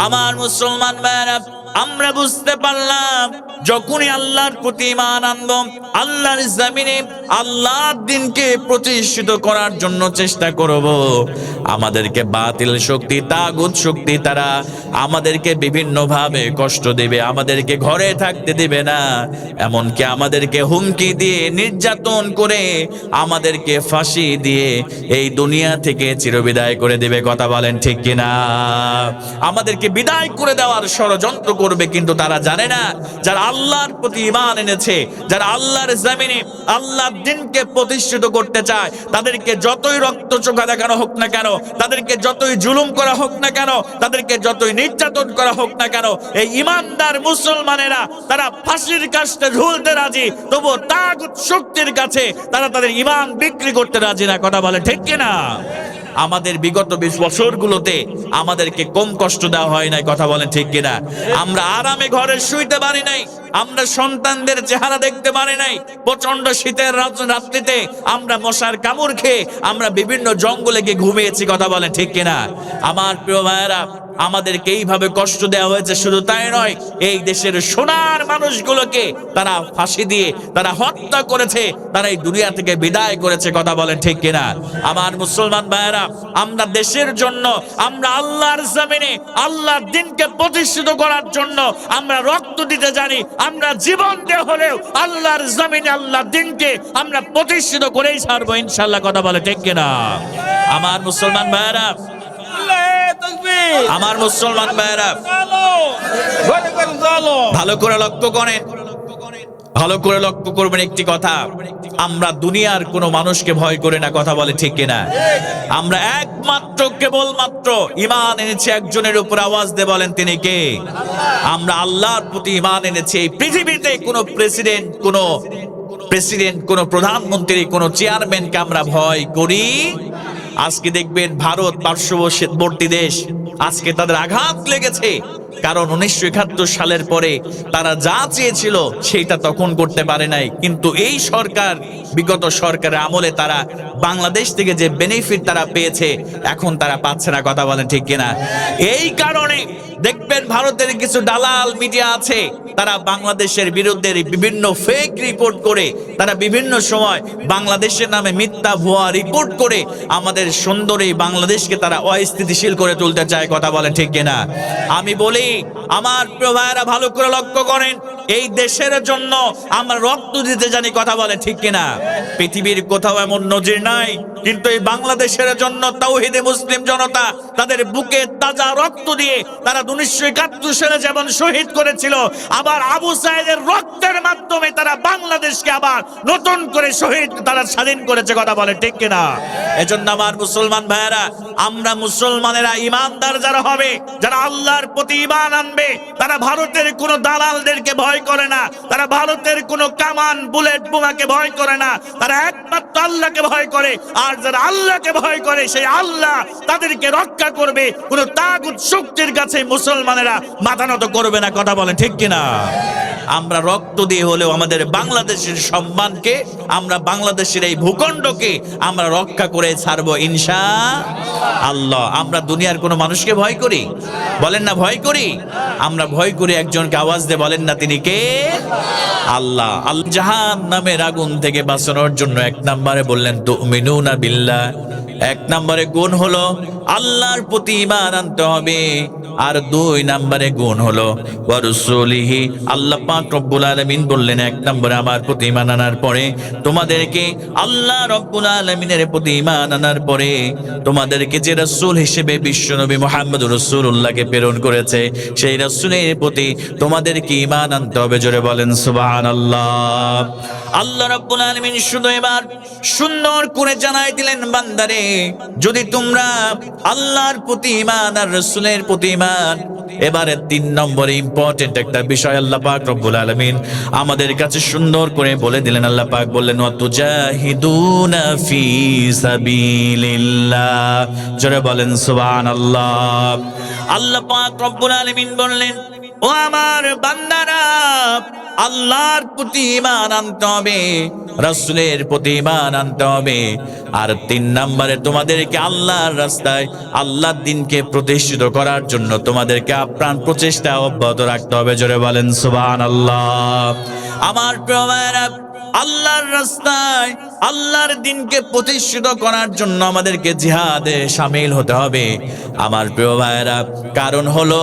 আমার মুসলমান ভাইরা, আমরা বুঝতে পারলাম যখনই আল্লাহর প্রতি ঈমান আনবো, আল্লাহর জমিনে আল্লাহর দ্বীনকে প্রতিষ্ঠিত করার জন্য চেষ্টা করব, আমাদেরকে বাতিল শক্তি, তাগুত শক্তি তারা আমাদেরকে বিভিন্ন ভাবে কষ্ট দেবে, আমাদেরকে ঘরে থাকতে দেবে না, এমনকি আমাদেরকে হুমকি দিয়ে নির্যাতন করে আমাদেরকে ফাঁসি দিয়ে এই দুনিয়া থেকে চিরবিদায় করে দেবে। কথা বলেন ঠিক কিনা? আমাদেরকে বিদায় করে দেওয়ার ষড়যন্ত্র করবে, কিন্তু তারা জানে না যারা আল্লাহর প্রতি ঈমান এনেছে, যারা আল্লাহর জমিনে আল্লাহর দ্বীনকে প্রতিষ্ঠিত করতে চায়, তাদেরকে যতই রক্ত চোখা দেখানো হোক না কেন, তাদেরকে যতই জুলুম করা হোক না কেন, তাদেরকে যতই নির্যাতন করা হোক না কেন, এই ঈমানদার মুসলমানেরা তারা ফাঁসির কাস্টে ঝুলতে রাজি, তবুও তাগুত শক্তির কাছে তারা তাদের ঈমান বিক্রি করতে রাজি না। কথা বলে ঠিক কিনা? আমাদের বিগত 20 বছরগুলোতে আমাদেরকে কম কষ্ট দেওয়া হয় নাই। কথা বলেন ঠিক কিনা? আমরা আরামে ঘরে শুইতে পারি নাই, আমরা সন্তানদের চেহারা দেখতে পারি নাই, প্রচন্ড শীতের রাত্রিতে আমরা মশার কামড় খেয়ে আমরা বিভিন্ন জঙ্গলে গিয়ে ঘুমিয়েছি। কথা বলেন ঠিক কিনা? আমার প্রিয় ভাইয়েরা, আমাদেরকে এইভাবে কষ্ট দেওয়া হয়েছে। শুধু তাই নয়, এই দেশের সোনার মানুষগুলোকে তারা ফাঁসি দিয়ে তারা হত্যা করেছে, তারা এই দুনিয়া থেকে বিদায় করেছে। কথা বলেন ঠিক কিনা? আমার মুসলমান ভাইয়েরা, আমরা দেশের জন্য, আমরা আল্লাহর জমিনে আল্লাহর দ্বীনকে প্রতিষ্ঠিত করার জন্য আমরা রক্ত দিতে জানি, আমরা জীবন দিয়ে হলেও আল্লাহর জমিনে আল্লাহর দ্বীনকে আমরা প্রতিষ্ঠিত করেই ছাড়বো ইনশাআল্লাহ। কথা বলে ঠিক কিনা? আমার মুসলমান ভাইয়েরা, আমার মুসলমান ভাইয়েরা, ভালো করে লক্ষ্য করেন, ভালো করে লক্ষ্য করবেন একটি কথা, আমরা দুনিয়ার কোন মানুষকে ভয় করি না। কথা বলে ঠিক কিনা? আমরা একমাত্র কেবলমাত্র ঈমান এনেছি একজনের উপর, আওয়াজ দিয়ে বলেন তিনি কে? আমরা আল্লাহর প্রতি ঈমান এনেছি। এই পৃথিবীতে কোনো প্রেসিডেন্ট, কোন প্রধানমন্ত্রী, কোন চেয়ারম্যানকে আমরা ভয় করি? আজকে দেখবেন ভারত পার্শ্ববর্তী দেশ, আজকে তাদের আঘাত লেগেছে, কারণ 1971 সালের পরে তারা যা চেয়েছিল সেটা তখন করতে পারে নাই। কিন্তু এই সরকার, বিগত সরকারের আমলে তারা বাংলাদেশ থেকে যে বেনিফিট তারা পেয়েছে, এখন তারা পাচ্ছে না। কথা বলেন ঠিক কিনা? এই কারণে দেখবেন ভারতের কিছু দালাল মিডিয়া আছে, তারা বাংলাদেশের বিরুদ্ধে বিভিন্ন ফেক রিপোর্ট করে, তারা বিভিন্ন সময় বাংলাদেশের নামে মিথ্যা ভুয়া রিপোর্ট করে আমাদের সুন্দর এই বাংলাদেশকে তারা অস্থিতিশীল করে তুলতে চায়। কথা বলেন ঠিক কিনা? আমি বলি, আমার প্রিয় ভাইয়েরা, ভালো করে লক্ষ্য করেন, এই দেশের জন্য আমরা রক্ত দিতে জানি। কথা বলে ঠিক কিনা? পৃথিবীর কোথাও এমন নজির নাই, কিন্তু এই বাংলাদেশের জন্য তাওহীদে মুসলিম জনতা তাদের বুকে তাজা রক্ত দিয়ে তারা 1971 সালে যেমন শহীদ করেছিল, আবার আবু সাইদের রক্তের মাধ্যমে তারা বাংলাদেশকে আবার নতুন করে শহীদ, তারা স্বাধীন করেছে। কথা বলে ঠিক কিনা? এজন্য আমার মুসলমান ভাইয়েরা, আমরা মুসলমানেরা ঈমানদার যারা হবে, যারা আল্লাহর প্রতি ঈমান আনবে, তারা ভারতের কোন দালালদেরকে ভয় করে না, তারা ভারতের কোন কামান বুলেট বোমাকে ভয় করে না, তারা একমাত্র আল্লাহকে ভয় করে। আর যারা আল্লাহকে ভয় করে, সেই আল্লাহ তাদেরকে রক্ষা করবে। কোন তাগুত শক্তির কাছে মুসলমানেরা মাথা নত করবে না। কথা বলেন ঠিক কিনা? আমরা রক্ত দিয়ে হলেও আমাদের বাংলাদেশের সম্মানকে, আমরা বাংলাদেশের এই ভূখণ্ডকে আমরা রক্ষা করে ছাড়বো ইনশাআল্লাহ। আমরা দুনিয়ার কোন মানুষকে ভয় করি? বলেন না ভয় করি? আমরা ভয় করি একজনকে, আওয়াজ দিয়ে বলেন না তিনি কে? আল্লাহ। আল্লাহ জাহান্নামের আগুন থেকে বাঁচানোর জন্য 1 নম্বরে বললেন তুমিনুনা বিল্লাহ। 1 নম্বরে গুণ হলো আল্লাহর প্রতি ঈমান আনতে হবে, আর 2 নম্বরে গুণ হলো ওয়া রাসূলিহি। আল্লাহ পাক রব্বুল আলামিন বললেন 1 নম্বরে আমার প্রতি ঈমান আনার পরে তোমাদেরকে, আল্লাহ রব্বুল আলামিনের প্রতি ঈমান আনার পরে তোমাদেরকে যে রাসূল হিসেবে বিশ্বনবী মুহাম্মদুর রাসূলুল্লাহকে প্রেরণ করেছে, সেই রাসূলের প্রতি তোমাদেরকে ঈমান আনতে হবে। জোরে বলেন সুবহানাল্লাহ। আল্লাহ রাব্বুল আলামিন শুধু এবার সুন্দর করে জানাই দিলেন, বান্দারে, যদি তোমরা আল্লাহর প্রতি ঈমান আর রাসূলের প্রতি ঈমান এবারে 3 নম্বরে ইম্পর্টেন্ট একটা বিষয় আল্লাহ পাক রব্বুল আলামিন আমাদের কাছে সুন্দর করে বলে দিলেন। আল্লাহ পাক বললেন ওয়াতুজাহিদুনা ফি সাবিলিল্লাহ। জোরে বলেন সুবহানাল্লাহ। আল্লাহ পাক রব্বুল আলামিন বললেন, ও আমার বান্দারা, আল্লাহর প্রতি ঈমান আনতে হবে, রাসূলের প্রতি ঈমান আনতে হবে। আর 3 নম্বরে তোমাদেরকে আল্লাহর রাস্তায় আল্লাহর দ্বীনকে প্রতিষ্ঠিত করার জন্য তোমাদেরকে আপ্রাণ প্রচেষ্টা অব্যাহত রাখতে হবে। জোরে বলেন সুবহানাল্লাহ। আমার প্রিয় ভাইরা, আল্লাহর রাস্তায় আল্লাহর দ্বীনকে প্রতিষ্ঠিত করার জন্য আমাদেরকে জিহাদে শামিল হতে হবে। আমার প্রিয় ভাইরা, কারণ হলো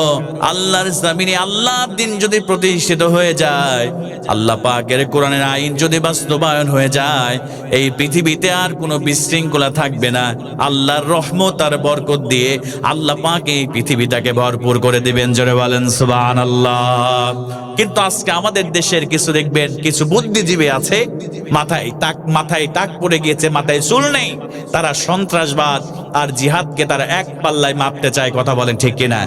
আল্লাহর জমিনে আল্লাহর দ্বীন যদি প্রতিষ্ঠিত হয়ে যায়, আল্লাহ পাকের কোরআনের আইন যদি বাস্তবায়ন হয়ে যায়, এই পৃথিবীতে আর কোনো বিশৃঙ্খলা থাকবে না। আল্লাহর রহমত আর বরকত দিয়ে আল্লাহ পাক এই পৃথিবীটাকে ভরপুর করে দিবেন। জোরে বলেন সুবহানাল্লাহ। কিন্তু আজকে আমাদের দেশের কিছু দেখবেন, কিছু বুদ্ধিজীবী আছে, মাথায় টাক পড়ে গিয়েছে, মাথায় চুল নেই। তারা সন্ত্রাসবাদ আর জিহাদকে তারা এক পাল্লায় মাপতে চায়। কথা বলেন ঠিক কিনা?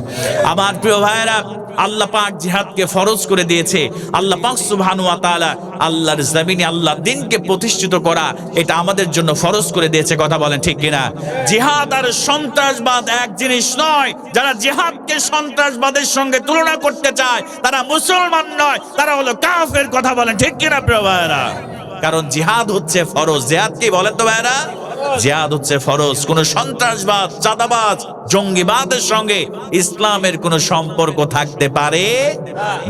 আমার প্রিয় ভাইয়েরা, আল্লাহ পাক জিহাদকে ফরজ করে দিয়েছে। আল্লাহ পাক সুবহানাহু ওয়া তাআলা আল্লাহর জমিনে আল্লাহর দ্বীনকে প্রতিষ্ঠিত করা এটা আমাদের জন্য ফরজ করে দিয়েছে। কথা বলেন ঠিক কিনা? জিহাদ আর সন্ত্রাসবাদ এক জিনিস নয়। যারা জিহাদকে সন্ত্রাসবাদের সঙ্গে তুলনা করতে চায় তারা মুসলমান নয়, তারা হলো কাফের। কথা বলেন ঠিক কিনা প্রিয় ভাইয়েরা? কারণ জিহাদ হচ্ছে ফরজ। জিহাদ কি বলেন তো ভাইয়েরা? জিহাদ হচ্ছে ফরজ। কোন সন্ত্রাসবাদ, চাঁদাবাজ, জঙ্গিবাদের সঙ্গে ইসলামের কোন সম্পর্ক থাকতে পারে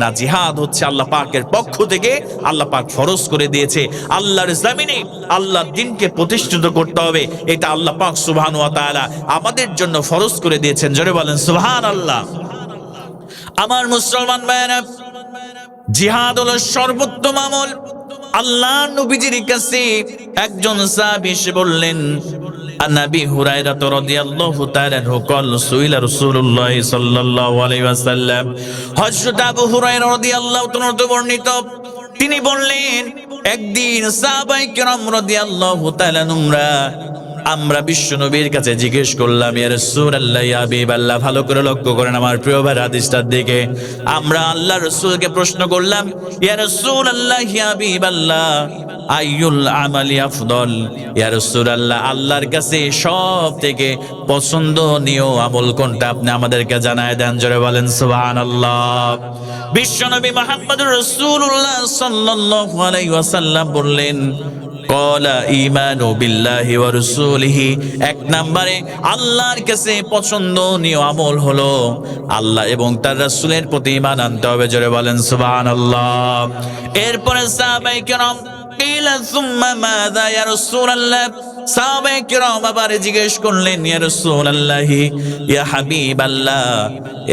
না। জিহাদ হচ্ছে আল্লাহ পাকের পক্ষ থেকে আল্লাহ পাক ফরজ করে দিয়েছে। আল্লাহর জমিনে আল্লাহর দ্বীনকে প্রতিষ্ঠিত করতে হবে, এটা আল্লাহ পাক সুবহানাহু ওয়া তাআলা আমাদের জন্য ফরজ করে দিয়েছেন। জোরে বলেন সুবহানাল্লাহ। আমার মুসলমান ভাইয়েরা, জিহাদ হলো সর্বোত্তম আমল। আল্লাহ নবীজির কাছে একজন সাহাবী এসে বললেন, আনাবি হুরায়রা রাদিয়াল্লাহু তাআলা আনহু قال سئل رسول الله صلى الله عليه وسلم। হযরত আবু হুরায়রা রাদিয়াল্লাহু তাআলা বর্ণিত, তিনি বললেন, একদিন সাহাবায়ে কেরাম রাদিয়াল্লাহু তাআলা আমরা বিশ্ব নবীর কাছে জিজ্ঞেস করলাম, ইয়া রাসূলুল্লাহ, ইয়া হাবিবাল্লাহ। ভালো করে লক্ষ্য করেন আমার প্রিয় ভাই হাদিসটার দিকে। আমরা আল্লাহর রাসূলকে প্রশ্ন করলাম, ইয়া রাসূলুল্লাহ, ইয়া হাবিবাল্লাহ, আইয়ুল আমালি আফদল। ইয়া রাসূলুল্লাহ, আল্লাহর কাছে সব থেকে পছন্দনীয় আমল কোনটা, আপনি আমাদেরকে জানায় দেন। জোরে বলেন সুবহানাল্লাহ। বিশ্ব নবী মুহাম্মদুর রাসূলুল্লাহ সাল্লাল্লাহু আলাইহি ওয়াসাল্লাম বললেন, ক্বালা ঈমানু বিল্লাহি ওয়া রাসূলিহি। এক নম্বরে আল্লাহর কাছে পছন্দনীয় আমল হলো আল্লাহ এবং তার রাসূলের প্রতি ঈমান আনতে হবে। জোরে বলেন সুবহানাল্লাহ। এরপরে সাহাবায়ে কেরাম কিলা সুম্মা মাযা ইয়া রাসূলুল্লাহ। সাহাবায়ে কেরাম আবার জিজ্ঞেস করলেন, ইয়া রাসূলুল্লাহ, ইয়া হাবিবাল্লাহ,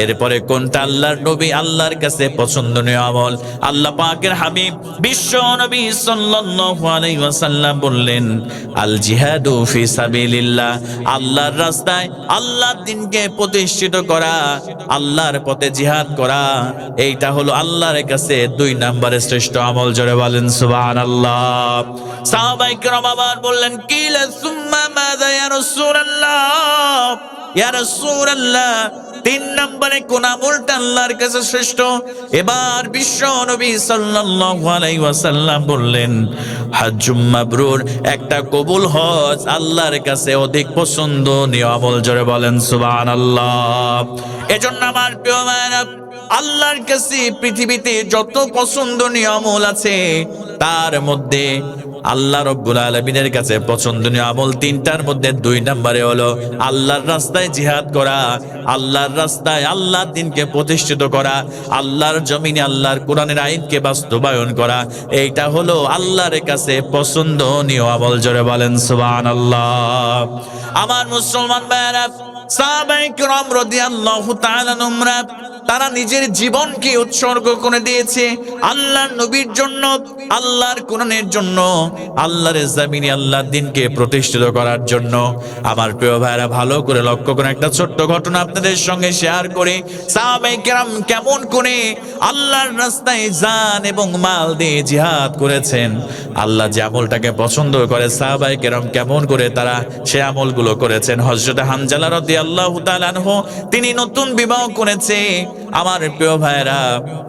এরপরে কোনটা আল্লাহর নবী আল্লাহর কাছে পছন্দনীয় আমল? আল্লাহ পাকের হাবিব বিশ্ব নবী সাল্লাল্লাহু আলাইহি ওয়াসাল্লাম বললেন, আল জিহাদু ফি সাবিলিল্লাহ। আল্লাহর রাস্তায় আল্লাহর দ্বীনকে প্রতিষ্ঠিত করা, আল্লাহর পথে জিহাদ করা, এইটা হলো আল্লাহর কাছে 2 নম্বরের শ্রেষ্ঠ আমল। জোরে বলেন সুবহানাল্লাহ। সাহাবায়ে কেরাম আবার বললেন, কিলা সুম্মা মাযা ইয়া রাসূলুল্লাহ। ইয়া রাসূলুল্লাহ, 3 নম্বরে কোন আমলটা আল্লাহর কাছে শ্রেষ্ঠ? এবার বিশ্ব নবী সাল্লাল্লাহু আলাইহি ওয়াসাল্লাম বললেন, হজ্জুম মাবরুর, একটা কবুল হজ আল্লাহর কাছে অধিক পছন্দনীয় আমল। জোরে বলেন সুবহানাল্লাহ। এজন্য আমার প্রিয় ভাইরা, আল্লাহর কাছে পৃথিবীতে যত পছন্দনীয় আমল আছে তার মধ্যে আল্লাহ রব্বুল আলামিনের কাছে পছন্দনীয় আমল 3টার মধ্যে 2 নম্বরে হলো আল্লাহর রাস্তায় জিহাদ করা, আল্লাহর রাস্তায় আল্লাহর দ্বীনকে প্রতিষ্ঠিত করা, আল্লাহর জমিনে আল্লাহর কোরআনের আইনকে বাস্তবায়ন করা। এইটা হলো আল্লাহর কাছে পছন্দনীয় আমল। জোরে বলেন সুবহানাল্লাহ। আমার মুসলমান ভাইরা, সাহাবায়ে কেরাম রাদিয়াল্লাহু তাআলা আনহুম তারা নিজের জীবনকে উৎসর্গ করে দিয়েছে আল্লাহর নবীর জন্য, আল্লাহর কোরআনের জন্য, আল্লাহর জমিনে আল্লাহর দ্বীনকে প্রতিষ্ঠিত করার জন্য। আমার প্রিয় ভাইরা, ভালো করে লক্ষ্য করে একটা ছোট্ট ঘটনা আপনাদের সঙ্গে শেয়ার করে, সাহাবায়ে কেরাম কেমন করে আল্লাহর রাস্তায় জান এবং মাল দিয়ে জিহাদ করেছেন। আল্লাহ যে আমলটাকে পছন্দ করে, সাহাবায়ে কেরাম কেমন করে তারা সে আমলগুলো করেছেন। হযরত হানজালা রাদিয়াল্লাহু তাআলা আনহু, তিনি নতুন বিবাহ করেছে। আমার প্রিয় ভাইরা,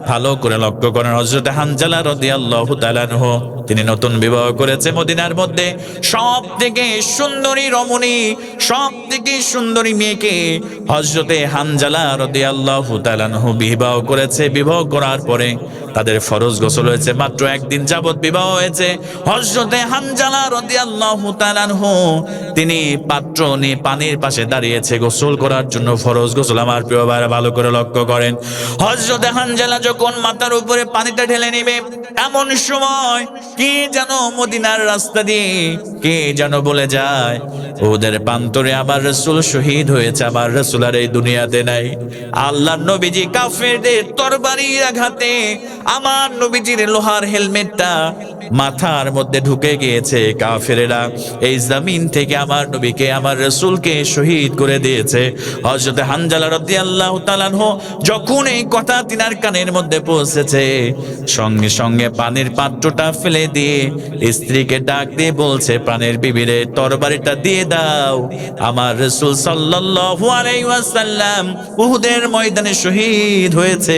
ভালো করে লক্ষ্য করেন, হযরত হানজালা রাদিয়াল্লাহু তাআলা আনহু তিনি নতুন বিবাহ করেছে মদিনার মধ্যে সব থেকে সুন্দরী রমণী, সব থেকে সুন্দরী মেয়েকে হযরতে হানজালা রাদিয়াল্লাহু তাআলা আনহু বিবাহ করেছে। বিবাহ করার পরে তাদের ফরজ গোসল হয়েছে, মাত্র একদিন যাবত বিবাহ হয়েছে। হযরতে হানজালা রাদিয়াল্লাহু তাআলা আনহু তিনি পাত্র নিয়ে পানির পাশে দাঁড়িয়েছে গোসল করার জন্য, ফরজ গোসল। আমার প্রিয় ভাইরা ভালো করে লক্ষ্য করেন, হযরতে হানজালা যখন মাথার উপরে পানিটা ঢেলে নেবে, এমন সময় কে যেন মদিনার রাস্তা দিয়ে কে যেন বলে যায়, ওদের প্রান্তরে আমার রাসূল শহীদ হয়েছে, আমার রাসূল আর এই দুনিয়াতে নাই। আল্লাহর নবীজি কাফেরদের তরবারির আঘাতে আমার নবীজির লোহার হেলমেটটা মাথার মধ্যে ঢুকে গিয়েছে। কাফেরেরা এই জমিন থেকে আমার নবীকে, আমার রাসূলকে শহীদ করে দিয়েছে। হযরত হানজালা রাদিয়াল্লাহু তাআলা আনহু যখন এই কথা তিনার কানের মধ্যে পৌঁছেছে, সঙ্গে সঙ্গে পানির পাত্রটা ফেলে দিয়ে স্ত্রীকে ডাক দিয়ে বলছে, প্রাণের বিবিরে তরবারিটা দিয়ে দাও, আমার রাসূল সাল্লাল্লাহু আলাইহি ওয়াসাল্লাম উহুদের ময়দানে শহীদ হয়েছে,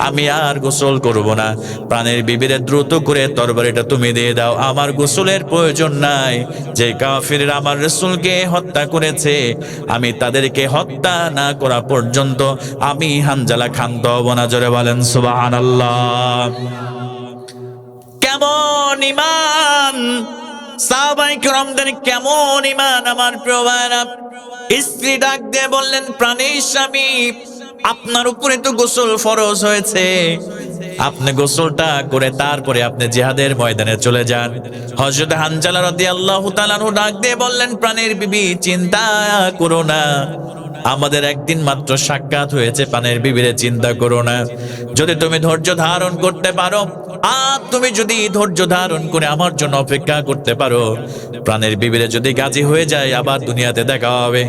আমি আর গোসল করব না। প্রাণের বিবিরে দ্রুত করে তরবারিটা তুমি দিয়ে দাও, আমার গোসলের প্রয়োজন নাই। যে কাফিররা আমার রাসূলকে হত্যা করেছে, আমি তাদেরকে হত্যা না করা পর্যন্ত আমি হানজালা ক্ষান্ত হব না। জোরে বলেন সুবহানাল্লাহ। কেমন ঈমান সাহাবায়ে কেরামদের, কেমন ঈমান আমার প্রিয় ভাইরা। স্ত্রী ডাক দিয়ে বললেন, প্রাণের স্বামী, আপনার উপরে তো গোসল ফরজ হয়েছে, আপনি গোসলটা করে তারপরে আপনি জিহাদের ময়দানে চলে যান। হযরত হানজালা রাদিয়াল্লাহু তাআলা আনহু ডাক দিয়ে বললেন, প্রাণের বিবি চিন্তা করো না, আমাদের একদিন মাত্র সাক্ষাৎ হয়েছে, প্রাণের বিবিরে চিন্তা করো না। যদি তুমি ধৈর্য ধারণ করতে পারো, আর তুমি যদি ধৈর্য ধারণ করে আমার জন্য অপেক্ষা করতে পারো, প্রাণের বিবিরে যদি গাজী হয়ে যায় আবার দুনিয়াতে দেখা হবে,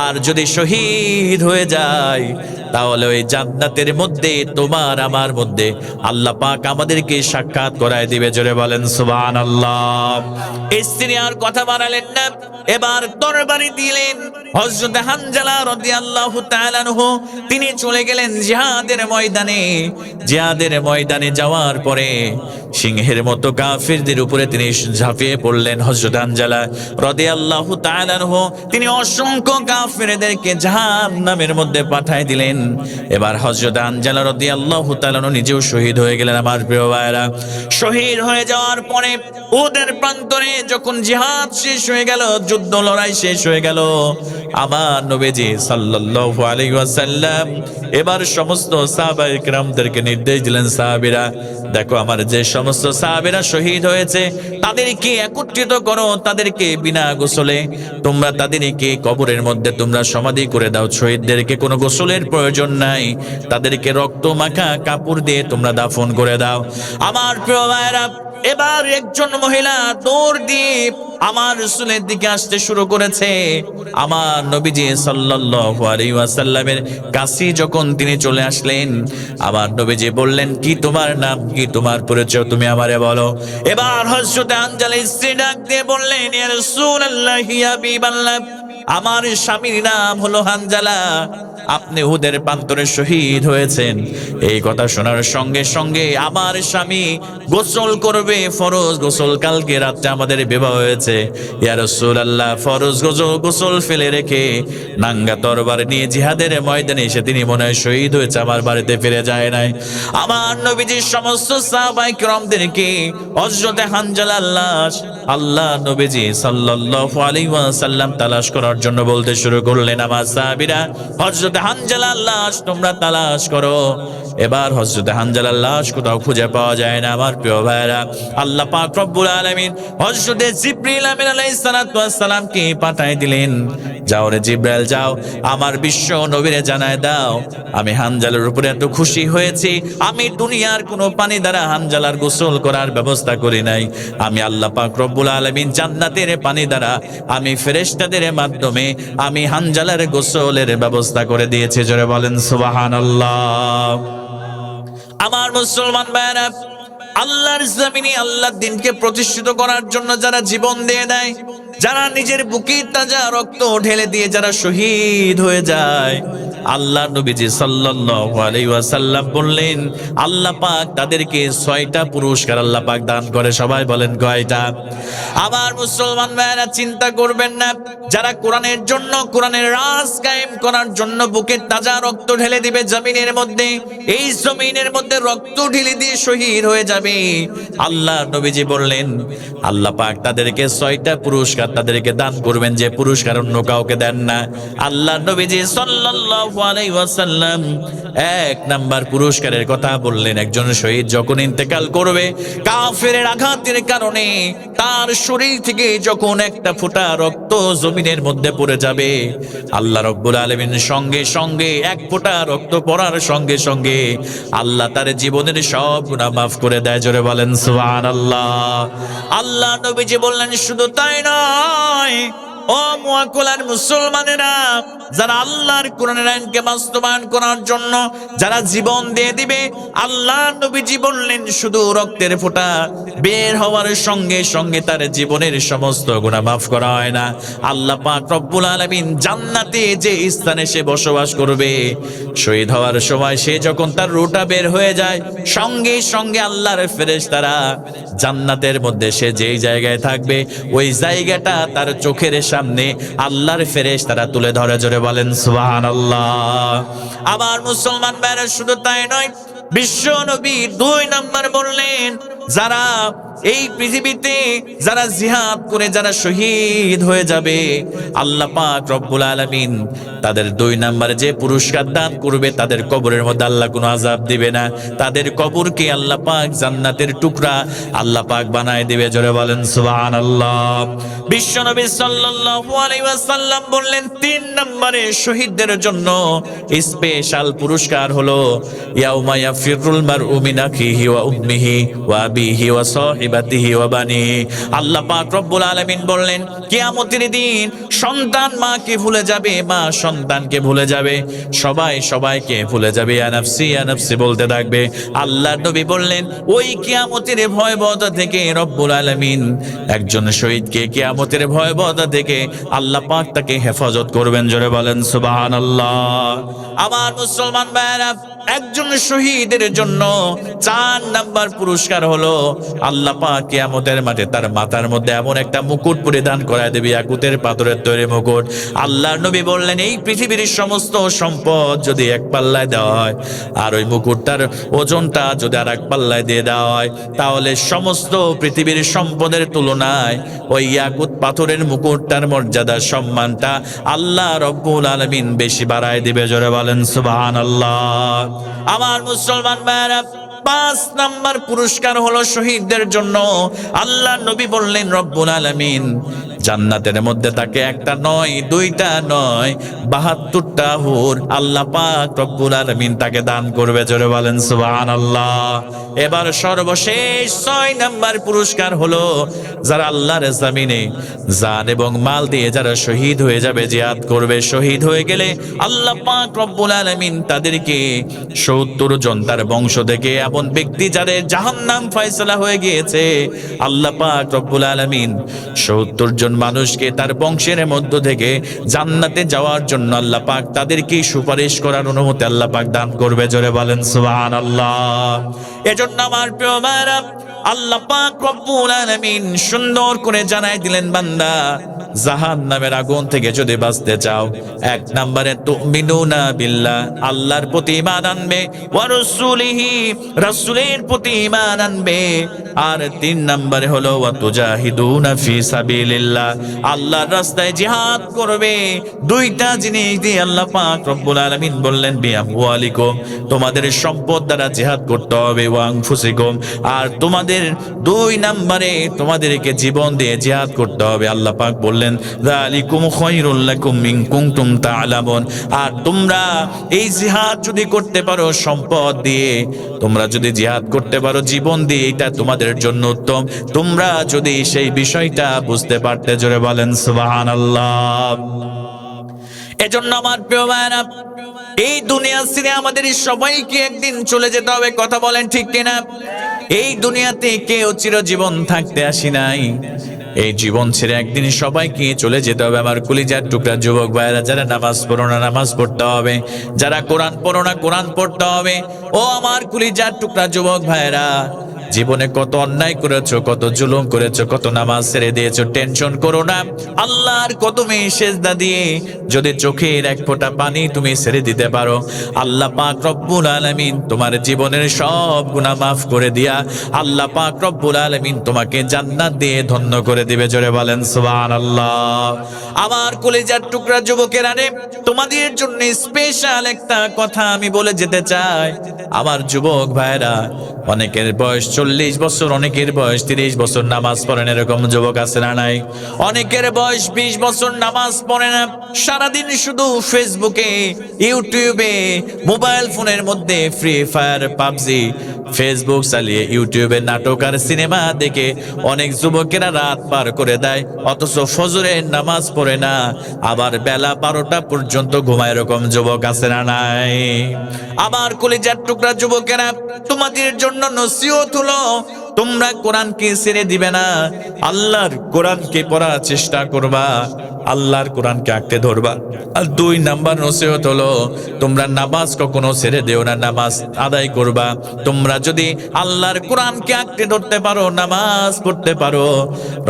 আর যদি শহীদ হয়ে যায় তাহলে ওই জান্নাতের মধ্যে তোমার আমার মধ্যে আল্লাহ পাক আমাদেরকে সাক্ষাৎ করায় দিবে। জোরে বলেন সুবহানাল্লাহ। স্ত্রী আর কথা বাড়ালেন না, এবার তরবারি দিলেন। হযরত হানজালা রাদিয়াল্লাহু তাআলা আনহু তিনি চলে গেলেন জিহাদের ময়দানে। জিহাদের ময়দানে যাওয়ার পরে সিংহের মতো কাফিরদের উপরে তিনি ঝাঁপিয়ে পড়লেন। হযরত হানজালা রাদিয়াল্লাহু তাআলা আনহু তিনি অসংখ্য কাফিরদেরকে জাহান্নামের মধ্যে পাঠিয়ে দিলেন। এবার হযরত হানজালা রাদিয়াল্লাহু তাআলা আনহু নিজেও শহীদ হয়ে গেলেন। আমার প্রিয় ভাইরা, শহীদ হয়ে যাওয়ার পরে ওদের প্রান্তরে যখন জিহাদ শেষ হয়ে গেল, যুদ্ধ লড়াই শেষ হয়ে গেল, আমার নবীজি সাল্লাল্লাহু আলাইহি ওয়াসাল্লাম এবার সমস্ত সাহাবায়ে কেরামদেরকে নির্দেশ দিলেন, সাহাবীরা দেখো, আমার যে সমস্ত সাহাবীরা শহীদ হয়েছে তাদেরকে একত্রিত করো, তাদেরকে বিনা গোসলে তোমরা তাদেরকে কবরের মধ্যে তোমরা সমাধি করে দাও। শহীদদেরকে কোনো গোসলের প্রয়োজন নাই, তাদেরকে রক্ত মাখা কাপড় দিয়ে তোমরা দাফন করে দাও। আমার প্রিয় ভাইরা, এবার একজন মহিলা দৌড় দিয়ে আমার রাসূলের দিকে আসতে শুরু করেছে। আমার নবীজি সাল্লাল্লাহু আলাইহি ওয়াসাল্লামের কাছে যখন তিনি চলে আসলেন, আমার নবীজি বললেন, কি তোমার নাম, কি তোমার পরিচয়, তুমি আমারে বলো। এবার হযরত হানজালা স্ত্রী ডাক দিয়ে বললেন, ইয়া রাসূলুল্লাহ, ইয়া হাবিবাল্লাহ, আমার স্বামীর নাম হলো হানজালা, আপনি উহুদের প্রান্তরে শহীদ হয়েছেন। এই কথা শোনার সঙ্গে সঙ্গে আমার স্বামী গোসল করবে, ফরজ গোসল, কালকে রাতে আমাদের বিবাহ হয়েছে। ইয়া রাসূলুল্লাহ, ফরজ গোসল ফেলে রেখে নাঙ্গা তরবার নিয়ে জিহাদের ময়দানে এসে তিনি মনে হয় শহীদ হয়েছে, আমার বাড়িতে ফিরে যায় নাই। আমার নবীজির সমস্ত সাহাবায়ে কেরামদেরকে হযরত হানজালার লাশ আল্লাহ নবীজি সাল্লাল্লাহু আলাইহি ওয়াসাল্লাম তালাশ করার জন্য বলতে শুরু করলেন, আমার সাহাবীরা হযরত হানজালার লাশ তোমরা তালাশ করো। এবার হযরত হানজালার লাশ কোথাও খুঁজে পাওয়া যায় না। আমার প্রিয় ভাইরা, আল্লাহ পাক রব্বুল আলামিন হযরত জিবরিল আমিন আলাইহিস সালাতু ওয়াস সালামকে পাঠিয়ে দিলেন, যাও রে জিবরাইল, যাও আমার বিশ্ব নবীরে জানায় দাও, আমি হানজালার উপরে এত খুশি হয়েছি, আমি দুনিয়ার কোনো পানি দ্বারা হানজালার গোসল করার ব্যবস্থা করি নাই, আমি আল্লাহ পাক রব্বুল আলামিন জান্নাতের পানি দ্বারা আমি ফেরেশতাদের মাধ্যমে আমি হানজালার গোসলের ব্যবস্থা করে দিয়েছি। জোরে বলেন সুবহানাল্লাহ। আমার মুসলমান ভাইরা, আল্লাহর জমিনে আল্লাহর দ্বীনকে প্রতিষ্ঠিত করার জন্য যারা জীবন দিয়ে দেয়, যারা নিজের বুকে তাজা রক্ত ঢেলে দিয়ে যারা শহীদ হয়ে যায়, আল্লাহ নবীজি সাল্লাল্লাহু আলাইহি ওয়াসাল্লাম বললেন আল্লাহ পাক তাদেরকে 6টা পুরস্কার আল্লাহ পাক দান করে। সবাই বলেন কয়টা? আবার মুসলমান ভাইরা চিন্তা করবেন না, যারা কোরআনের জন্য, কোরআনের রাজ কায়েম করার জন্য বুকে তাজা রক্ত ঢেলে দিবে জমিনের মধ্যে, এই জমিনের মধ্যে রক্ত ঢেলে দিয়ে শহীদ হয়ে যাবে, আল্লাহ নবীজি বললেন আল্লাহ পাক তাদেরকে 6টা পুরস্কার তাদেরকে দান করবেন, যে পুরস্কার অন্য কাউকে দেন না। আল্লাহ নবীজি সাল্লাল্লাহু আলাইহি ওয়াসাল্লাম 1 নাম্বার পুরস্কারের কথা বললেন। একজন শহীদ যখন ইন্তেকাল করবে, কাফেরের আঘাতের কারণে তার শরীর থেকে যখন একটা ফোঁটা রক্ত জমিনের মধ্যে পড়ে যাবে, আল্লাহ রাব্বুল আলামিন সঙ্গে সঙ্গে 1 ফোঁটা রক্ত পড়ার সঙ্গে সঙ্গে আল্লাহ তার জীবনের সব গুনাহ মাফ করে দেয়। জোরে বলেন সুবহানাল্লাহ। আল্লাহ নবীজি বললেন শুধু তাই নয়, ও মুআক্কুলার মুসলমানেরা, যারা আল্লাহর কোরআনের আইনকে বাস্তবায়ন করার জন্য যারা জীবন দিয়ে দিবে, আল্লাহ নবীজি বললেন শুধু রক্তের ফোঁটা বের হওয়ার সঙ্গে সঙ্গে তার জীবনের সমস্ত গুনাহ মাফ করা হয় না। আল্লাহ পাক রব্বুল আলামিন জান্নাতে যে স্থানে সে বসবাস করবে, শহীদ হওয়ার সময় সে যখন তার রূহটা বের হয়ে যায়, সঙ্গে সঙ্গে আল্লাহর ফেরেশতারা জান্নাতের মধ্যে সে যেই জায়গায় থাকবে, ওই জায়গাটা তার চোখের সামনে আল্লাহর ফেরেশতারা তুলে ধরে। জোরে বলেন সুবহানাল্লাহ। আবার মুসলমান ভাইরা শুধু তাই নয়, বিশ্ব নবী 2 নাম্বার বললেন যারা এই পৃথিবীতে যারা জিহাদ করে যারা শহীদ হয়ে যাবে, আল্লাহ পাক রব্বুল আলামিন তাদের 2 নম্বরে যে পুরস্কার দান করবে, তাদের কবরের মধ্যে আল্লাহ কোনো আযাব দিবে না, তাদের কবরকে আল্লাহ পাক জান্নাতের টুকরা আল্লাহ পাক বানায় দিবে। জোরে বলেন সুবহানাল্লাহ। বিশ্বনবী সাল্লাল্লাহু আলাইহি ওয়াসাল্লাম বললেন 3 নম্বরে শহীদদের জন্য স্পেশাল পুরস্কার হলো ইয়াউমা ইয়াফিরুল মারউ মিন আখিহি ওয়া উম্মিহি ওয়া আবিহি ওয়া সাহিবাতিহি ওয়া বানিহি। আল্লাহ পাক রব্বুল আলামিন বললেন কিয়ামতের দিন সন্তান মাকে ভুলে যাবে, মা সন্তানকে ভুলে যাবে, সবাই সবাইকে ভুলে যাবে, ইয়া নাফসি ইয়া নাফসি বলতে থাকবে। আল্লাহ নবী বললেন ওই কিয়ামতের ভয়াবহতা থেকে রব্বুল আলামিন একজন শহীদকে কিয়ামতের ভয়াবহতা থেকে আল্লাহ পাক তাকে হেফাজত করবেন। জোরে বলেন সুবহানাল্লাহ। আমার মুসলমান ভাইরা, একজন শহীদের জন্য 4 নাম্বার পুরস্কার হলো আল্লাহ পাক কিয়ামতের মাঠে তার মাথার মধ্যে এমন একটা মুকুট পরিধান করায় দেবে, ইয়াকুতের পাথরের তৈরি মুকুট। আল্লাহর নবী বললেন এই পৃথিবীর সমস্ত সম্পদ যদি 1 পাল্লায় দেওয়া হয়, আর ওই মুকুটটার ওজনটা যদি আর 1 পাল্লায় দিয়ে দেওয়া হয়, তাহলে সমস্ত পৃথিবীর সম্পদের তুলনায় ওই ইয়াকুত পাথরের মুকুটটার মর্যাদা, সম্মানটা আল্লাহ রব্বুল আলামিন বেশি বাড়ায় দিবে। জোরে বলেন সুবহানাল্লাহ। আমার মুসলমান ভাইরা, 5 নাম্বার পুরস্কার হলো শহীদদের জন্য। আল্লাহ নবী বললেন রব্বুল আলামিন জান্নাতের মধ্যে তাকে 1টা নয়, 2টা নয়, 72টা হুর আল্লাহ পাক রব্বুল আলামিন তাকে দান করবে। জোরে বলেন সুবহানাল্লাহ। এবার সর্বশেষ 6 নাম্বার পুরস্কার হলো যারা আল্লাহর জমিনে জান এবং মাল দিয়ে যারা শহীদ হয়ে যাবে, জিহাদ করবে, শহীদ হয়ে গেলে আল্লাহ পাক রব্বুল আলামিন তাদেরকে 70 জন তার বংশ থেকে এমন ব্যক্তি যাদের জাহান্নাম ফয়সালা হয়ে গিয়েছে, আল্লাহ পাক রব্বুল আলামিন 70 জন মানুষকে তার বংশের মধ্য থেকে জান্নাতে যাওয়ার জন্য আল্লাহ পাক তাদেরকে সুপারিশ করার অনুমতি আল্লাহ পাক দান করবে। জোরে বলেন সুবহানাল্লাহ। এজন্য আমার প্রিয় ভাইরা, আল্লাহ পাক রব্বুল আলামিন সুন্দর করে জানাই দিলেন বান্দা জাহান্নামের আগুন থেকে যদি বাঁচতে চাও, 1 নম্বরে তুমিনুনা বিল্লাহ, আল্লাহর প্রতি ঈমান আনবে, ওয়া রাসূলিহি, রাসূলের প্রতি ঈমান আনবে, আর 3 নম্বরে হলো ওয়া তুজাহিদুনা ফি সাবিলিল্লাহ, আল্লাহর রাস্তায় জিহাদ করবে। 2টা জিনিস দিয়ে আল্লাহ পাক রব্বুল আলামিন বললেন বিআমওয়ালিকুম, তোমাদের সম্পদ দ্বারা জিহাদ করতে হবে, ওয়া আনফুসিকুম, আর তোমাদের 2 নম্বরে তোমাদেরকে জীবন দিয়ে জিহাদ করতে হবে। আল্লাহ পাক বললেন যালিকুম খায়রুল লাকুম ইন কুনতুম তা'লামুন, আর তোমরা এই জিহাদ যদি করতে পারো সম্পদ দিয়ে, তোমরা যদি জিহাদ করতে পারো জীবন দিয়ে, এটা তোমাদের জন্য উত্তম, তোমরা যদি সেই বিষয়টা বুঝতে পারতে। জোরে বলেন সুবহানাল্লাহ। এজন্য আমার প্রিয় ভাইরা, এই দুনিয়া ছেড়ে আমাদের সবাইকে একদিন চলে যেতে হবে, কথা বলেন ঠিক কিনা? এই দুনিয়াতে কেউ চিরজীবন থাকতে আসি নাই, এই জীবন ছেড়ে একদিন সবাইকে চলে যেতে হবে। আমার কলিজার টুকরা যুবক ভাইরা, যারা নামাজ পড়ো না নামাজ পড়তে হবে, যারা কোরআন পড়ো না কোরআন পড়তে হবে। ও আমার কলিজার টুকরা যুবক ভাইরা, জীবনে কত অন্যায় করেছো, কত জুলুম করেছো, কত নামাজ ছেড়ে দিয়েছো, টেনশন করো না। আল্লাহর কদমে সেজদা দিয়ে যদি চোখের এক ফোঁটা পানি তুমি ছেড়ে দিতে পারো, আল্লাহ পাক রব্বুল আলামিন তোমার জীবনের সব গুনাহ মাফ করে দিয়া আল্লাহ পাক রব্বুল আলামিন তোমাকে জান্নাত দিয়ে ধন্য করে দিবে। জোরে বলেন সুবহানাল্লাহ। আমার কলিজার টুকরা যুবকেরা রে, তোমাদের জন্য স্পেশাল একটা কথা আমি বলে যেতে চাই। আমার যুবক ভাইরা, অনেকের বয়স 40 বছর, অনেকের বয়স 30 বছর নামাজ পড়েন, এরকম যুবক আছে না নাই? অনেকের বয়স 20 বছর নামাজ পড়ে না, সারাদিন শুধু ফেসবুকে, ইউটিউবে, মোবাইল ফোনের মধ্যে ফ্রি ফায়ার, পাবজি, ফেসবুক চালিয়ে ইউটিউবে নাটক আর সিনেমা দেখে অনেক যুবকেরা রাত পার করে দেয়, অথচ ফজরের নামাজ পড়ে না, আবার বেলা 12টা পর্যন্ত ঘুমায়, এরকম যুবক আছে না নাই? আমার কলিজার টুকরা যুবকেরা, তোমাদের জন্য নসিহত হলো, তোমরা কোরআনকে ছেড়ে দিবে না, আল্লাহর কোরআনকে পড়ার চেষ্টা করবা, আল্লাহর কোরআনকে আঁকড়ে ধরবা। আর 2 নাম্বার নসিহত হলো, তোমরা নামাজ কখনো ছেড়ে দিও না, নামাজ আদায় করবা। তোমরা যদি আল্লাহর কোরআনকে আঁকড়ে ধরতে পারো, নামাজ পড়তে পারো,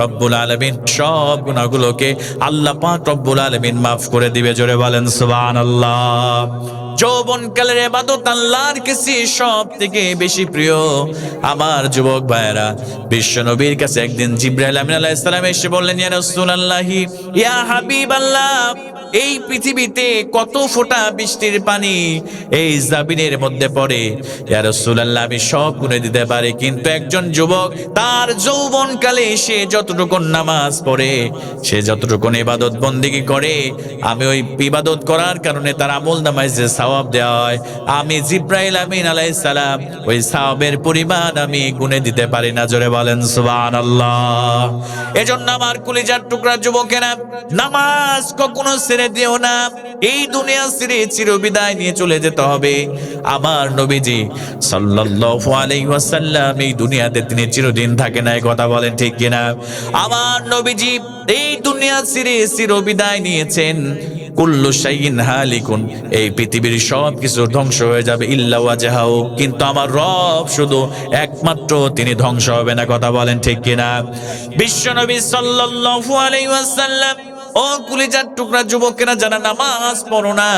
রব্বুল আলামিন সব গুনাহগুলোকে আল্লাহ পাক রব্বুল আলামিন মাফ করে দিবে। জোরে বলেন সুবহানাল্লাহ। যৌবনকালের ইবাদত আল্লাহর কাছে সব থেকে বেশি প্রিয়। আমার যুবক ভাইয়েরা, বিশ্ব নবীর কাছে একদিন জিবরাইল আমিন আলাইহিস সালাম এসে বললেন, ইয়া রাসূলুল্লাহি, ইয়া হাবিবাল্লাহ, এই পৃথিবীতে কত ফোঁটা বৃষ্টির পানি এই জাবিনের মধ্যে পড়ে, ইয়া রাসূলুল্লাহ, আমি সব গুনে দিতে পারি, কিন্তু একজন যুবক তার যৌবনকালে সে যতটুকু নামাজ পড়ে, সে যতটুকু ইবাদত বন্দেগী করে, আমি ওই ইবাদত করার কারণে তার আমলনামায় যে সওয়াব দেওয়া হয়, আমি জিবরাইল আমিন আলাইহিস সালাম ওই সওয়াবের পরিমাণ আমি গুনে দিতে পারি না। জোরে বলেন সুবহানাল্লাহ। এজন্য আমার কলিজার টুকরা যুবকেরা, নামাজ কখনো ছেড়ে দিও না। এই দুনিয়া ছেড়ে চিরবিদায় নিয়ে চলে যেতে হবে। আমার নবীজি সাল্লাল্লাহু আলাইহি ওয়াসাল্লাম এই দুনিয়াতে তিনি চিরদিন থাকে না, কথা বলেন ঠিক কিনা? আমার নবীজি এই দুনিয়া ছেড়ে চিরবিদায় নিয়েছেন। কুল্লু শাইইন হালিকুন, এই পৃথিবীর সব কিছু ধ্বংস হয়ে যাবে, ইল্লা ওয়াজহাহু, কিন্তু আমার রব শুধু একমাত্র তিনি ধ্বংস হবে না, কথা বলেন ঠিক কিনা? বিশ্বনবী সাল্লাল্লাহু আলাইহি ওয়াসাল্লাম, ও কলিজার টুকরা যুবকেরা, যারা নামাজ পড়ো না,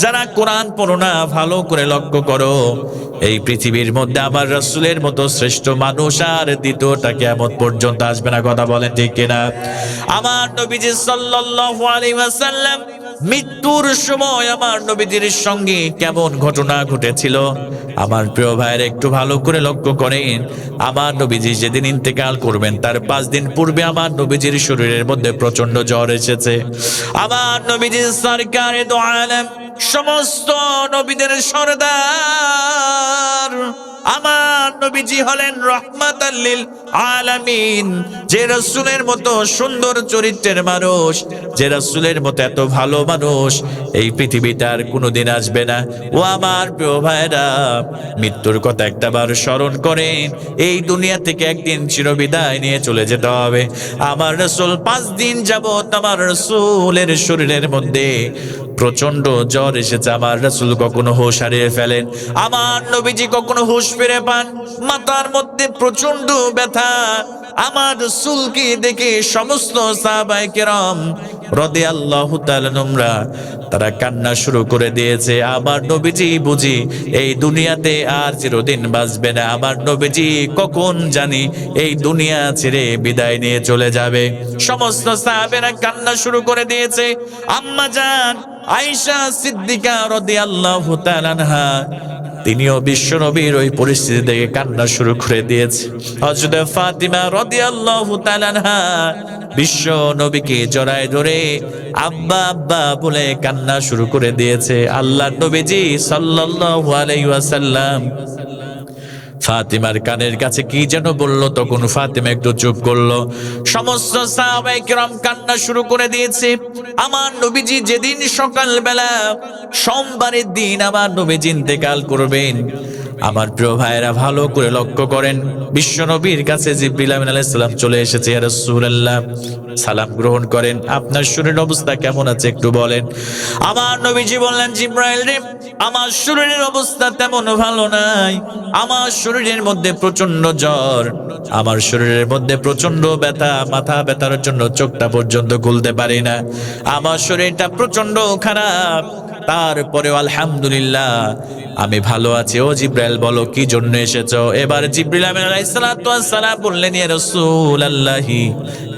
যারা কোরআন পড়ো না, ভালো করে লক্ষ্য করো, এই পৃথিবীর মধ্যে আমার রাসূলের মতো শ্রেষ্ঠ মানুষ আর দ্বিতীয়টা কিয়ামত পর্যন্ত আসবে না, কথা বলেন ঠিক কিনা? আমার নবীজি সাল্লাল্লাহু আলাইহি ওয়াসাল্লাম মৃত্যুর সময় আমার নবীজির সঙ্গে কেমন ঘটনা ঘটেছিল আমার প্রিয় ভাইয়ের একটু ভালো করে লক্ষ্য করেন। আমার নবীজি যেদিন ইন্তেকাল করবেন তার 5 দিন পূর্বে আমার নবীজির শরীরের মধ্যে প্রচন্ড জ্বর এসেছে। আমার নবীজি সরকারে দো আলম, সমস্ত নবীদের সরদার, আমার নবীজি হলেন রহমাতাল লিল আলামিন। যে রাসূলের মতো সুন্দর চরিত্রের মানুষ, যে রাসূলের মতো এত ভালো মানুষ এই পৃথিবীটার কোনোদিন আসবে না। ও আমার প্রিয় ভাইরা, মৃত্যুর কথা একটাবার স্মরণ করেন। এই দুনিয়া থেকে একদিন চিরবিদায় নিয়ে চলে যেতে হবে। আমার রাসূল 5 দিন যাবত আমার রাসূলের শরীরের মধ্যে প্রচন্ড জ্বর এসেছে। আমার রাসূল কখনো হুঁশ হারিয়ে ফেলেন, আমার নবীজি কখনো হুঁশ ফিরে পান, মাথার মধ্যে প্রচন্ড ব্যথা। আমার রাসূলকে দেখে সমস্ত সাহাবায়ে কেরাম রাদিয়াল্লাহু তাআলা আনহুরা তারা কান্না শুরু করে দিয়েছে। আমার নবীজি বুঝি এই দুনিয়াতে আর চিরদিন বাঁচবে না, আমার নবীজি কখন জানি এই দুনিয়া ছেড়ে বিদায় নিয়ে চলে যাবে। সমস্ত সাহাবেরা কান্না শুরু করে দিয়েছে। আম্মা জান আয়েশা সিদ্দিকা রাদিয়াল্লাহু তাআলা আনহা তিনিও বিশ্ব নবীর ওই পরিস্থিতি দেখে কান্না শুরু করে দিয়েছে। হযরত ফাতিমা রাদিয়াল্লাহু তাআলা আনহা বিশ্ব নবীকে জড়ায় ধরে আব্বা আব্বা বলে কান্না শুরু করে দিয়েছে। আল্লাহর নবীজি সাল্লাল্লাহু আলাইহি ওয়াসাল্লাম ফাতিমার কানের কাছে কি যেন বলল, তখন ফাতিমা একটু চুপ করলো। সমস্ত সাহাবায়ে কেরাম কান্না শুরু করে দিয়েছে। আমার নবীজি যেদিন সকালবেলা সোমবারের দিন আমার নবীজি ইন্তেকাল করবেন, আমার প্রিয় ভাইয়েরা ভালো করে লক্ষ্য করেন, বিশ্ব নবীর কাছে জিবরিল আমিন আলাইহিস সালাম চলে এসেছে। ইয়া রাসূলুল্লাহ, সালাম গ্রহণ করেন, আপনার শরীরের অবস্থা কেমন আছে একটু বলেন। আমার নবীজি বললেন, জিবরাইল রে, আমার শরীরের অবস্থা তেমন ভালো নাই। আমার শরীরের মধ্যে প্রচন্ড জ্বর, আমার শরীরের মধ্যে প্রচন্ড ব্যথা, মাথা ব্যথার জন্য চোখটা পর্যন্ত খুলতে পারি না। আমার শরীরটা প্রচন্ড খারাপ, তারপরেও আলহামদুলিল্লাহ আমি ভালো আছি। ও জিবরাইল, বলো কি জন্য এসেছো? এবার জিবরিল আমিন আলাইহিস সালাতু ওয়াস সালাম বললেন, ইয়া রাসূলুল্লাহি,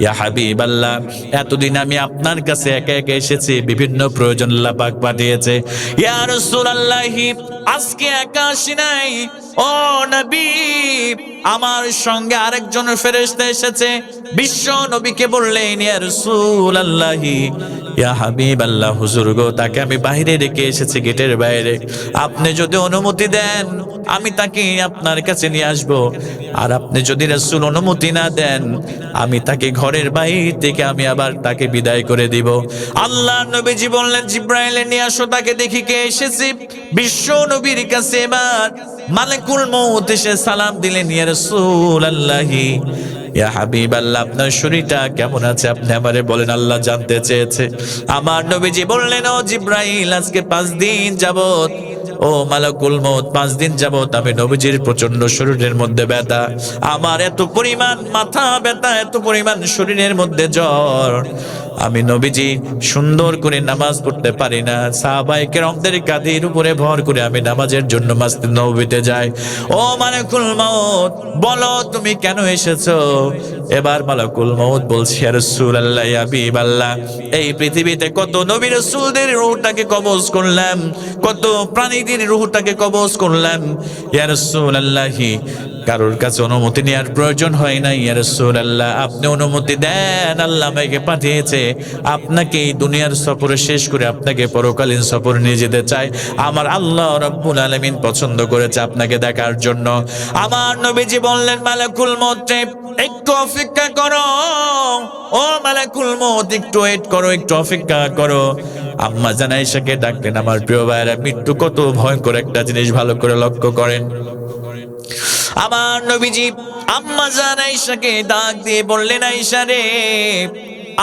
ইয়া হাবিবাল্লাহ, এতদিন আমি আপনার কাছে একা একা এসেছি, বিভিন্ন প্রয়োজন আল্লাহ পাক পাঠিয়েছে। ইয়া রাসূলুল্লাহি, আজকে একা আসি নাই, ও নবী, আমার সঙ্গে আরেকজন ফেরেশতা এসেছে। বিশ্ব নবীকে বললেন, ইয়া রাসূলুল্লাহি, ইয়া হাবিবাল্লাহ, হুজুর গো, তাকে আমি বাইরে রেখে এসেছি, গেটের বাইরে। আপনি যদি অনুমতি দেন আমি তাকে আপনার কাছে নিয়ে আসব, আর আপনি যদি রাসূল অনুমতি না দেন আমি তাকে ঘরের বাইরে থেকে আমি আবার তাকে বিদায় করে দিব। আল্লাহ নবীজি বললেন, জিবরাইল নিয়ে আসো তাকে। দেখি কে এসেছে। বিশ্ব নবীর কাছে এবার মালাকুল মউত এসে সালাম দিলেন, ইয়া রাসূলুল্লাহি, ইয়া হাবিবাল্লাহ, আপনার শরীরটা কেমন আছে আপনি আমারে বলেন, আল্লাহ জানতে চেয়েছে। আমার নবীজি বললেন, ও জিবরাইল, আজকে 5 দিন যাবত, ও মালাকুল মউত, 5 দিন যাবত আমি নবীজির প্রচন্ড শরীরের মধ্যে ব্যথা, আমার এত পরিমাণ মাথা ব্যথা, এত পরিমাণ শরীরের মধ্যে জ্বর, আমি নবীজি সুন্দর করে নামাজ পড়তে পারি না। সাহাবায়ে কেরামদের কাঁধের উপরে ভর করে আমি নামাজের জন্য মসজিদ নববীতে যাই। ও মালাকুল মউত, বলো তুমি কেন এসেছো? এবার মালাকুল মউত বলছে, ইয়া রাসূলুল্লাহ, ইয়া হাবিবাল্লাহ, এই পৃথিবীতে কত নবী রাসূলদের রূহটাকে কবজ করলাম, কত প্রাণীদের রূহটাকে কবজ করলাম, ইয়া রাসূলুল্লাহ, কারোর কাছে অনুমতি নেওয়ার প্রয়োজন হয় না। ইয়া রাসূলুল্লাহ, আপনি অনুমতি দেন, আল্লাহ আমাকে পাঠিয়েছে আপনাকে এই দুনিয়ার সফরে শেষ করে আপনাকে পরকালীন সফরে নিয়ে যেতে চাই। আমার আল্লাহ রাব্বুল আলামিন পছন্দ করেছে আপনাকে দেখার জন্য। আমার নবীজি বললেন, মালাকুল মউত, একটু অপেক্ষা করো, ও মালাকুল মউত, একটু ওয়েট করো, একটু অপেক্ষা করো। আম্মা জান আয়েশাকে ডাকলেন। আমার প্রিয় ভাইরা, মৃত্যু কত ভয়ঙ্কর একটা জিনিস, ভালো করে লক্ষ্য করেন। আমার নবীজি আম্মা জান আয়েশাকে ডাক দিয়ে বললেন, আয়েশা রে,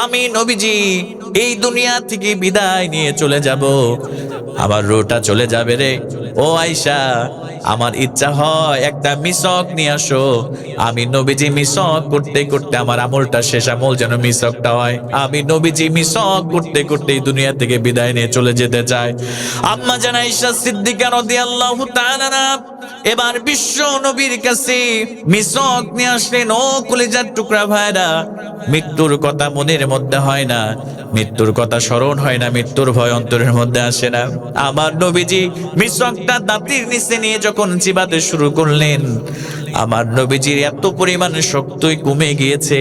আমি নবীজি এই দুনিয়া থেকে বিদায় নিয়ে চলে যাব, আমার রূহটা চলে যাবে রে। ও আয়েশা, আমার ইচ্ছা হয় একটা মিসক নিয়ে আসো, আমি নবীজি মিসক করতে করতে আমার আমলটা শেষ আমল যেন মিসকটা হয়। আমি নবীজি মিসক করতে করতে এই দুনিয়া থেকে বিদায় নিয়ে চলে যেতে চাই। আম্মা জান আয়েশা সিদ্দিকা রাদিয়াল্লাহু তাআলা এবার বিশ্ব নবীর কাছে মিসক নিয়ে আসলেন। ও কলিজার টুকরা ভাইরা, মৃত্যুর কথা মনের মধ্যে হয় না, মৃত্যুর কথা স্মরণ হয় না, মৃত্যুর ভয় অন্তরের মধ্যে আসে না। আমার নবীজি মিসকটা দাঁতের নিচে নিয়ে যখন চিবাতে শুরু করলেন, আমার নবীজির এত পরিমাণ শক্তি কমে গিয়েছে,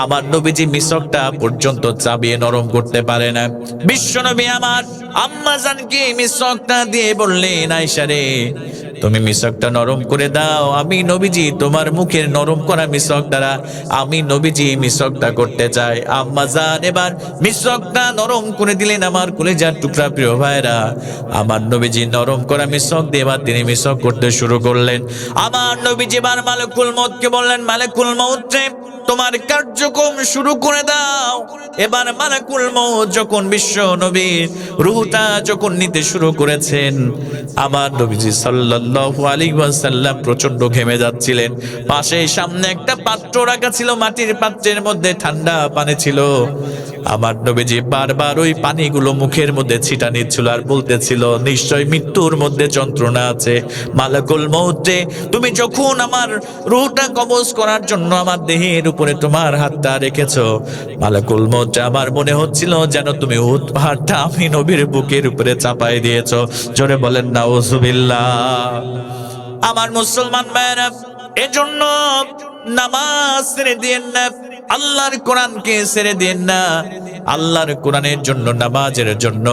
আমার নবীজি মিসকটা পর্যন্ত চাবিয়ে নরম করতে পারে না। বিশ্ব নবী আমার আম্মা জানকে মিসকটা দিয়ে বললেন, আয়েশা রে, তুমি মিসকটা নরম করে দাও, আমি নবীজি তোমার মুখের নরম করা মিসক দ্বারা আমি নবীজি মিসকটা করতে চাই। আম্মা জান এবার মিসকটা নরম করে দিলেন। আমার কলিজার টুকরা প্রিয় ভাইরা, আমার নবীজি নরম করা মিসক দিয়ে এবার তিনি মিসক করতে শুরু করলেন। আমার নবীজি এবার মালাকুল মউতকে বললেন, মালাকুল মউত রে, তোমার কার্যক্রম শুরু করে দাও। এবার মালাকুল মউত যখন বিশ্ব নবীর রূহটা যখন নিতে শুরু করেছেন, আমার নবীজি সাল্লাল্লাহু আলাইহি ওয়াসাল্লাম প্রচন্ড ঘেমে যাচ্ছিলেন। পাশে সামনে একটা পাত্র রাখা ছিল, মাটির পাত্রের মধ্যে ঠান্ডা পানি ছিল। আমার নবীজি বারবার ওই পানিগুলো মুখের মধ্যে ছিটা নিচ্ছিল আর বলতেছিল, নিশ্চয় মৃত্যুর মধ্যে যন্ত্রণা আছে। মালাকুল মউত রে, তুমি যখন আমার রূহটা কবজ করার জন্য আমার দেহের উপরে তোমার হাতটা রেখেছো, মালাকুল মউত, আমার মনে হচ্ছিল যেন তুমি উহুদ পাহাড়টা আমি নবীর বুকের উপরে চাপাই দিয়েছো। জোরে বলেন নাউজুবিল্লাহ। আমার মুসলমান ভাইরা, এজন্য নামাজ ছেড়ে দিয়েন না। আল্লাহর কোরআনকে ছেড়ে দেন না। আল্লাহর কোরআনের জন্য, নামাজের জন্য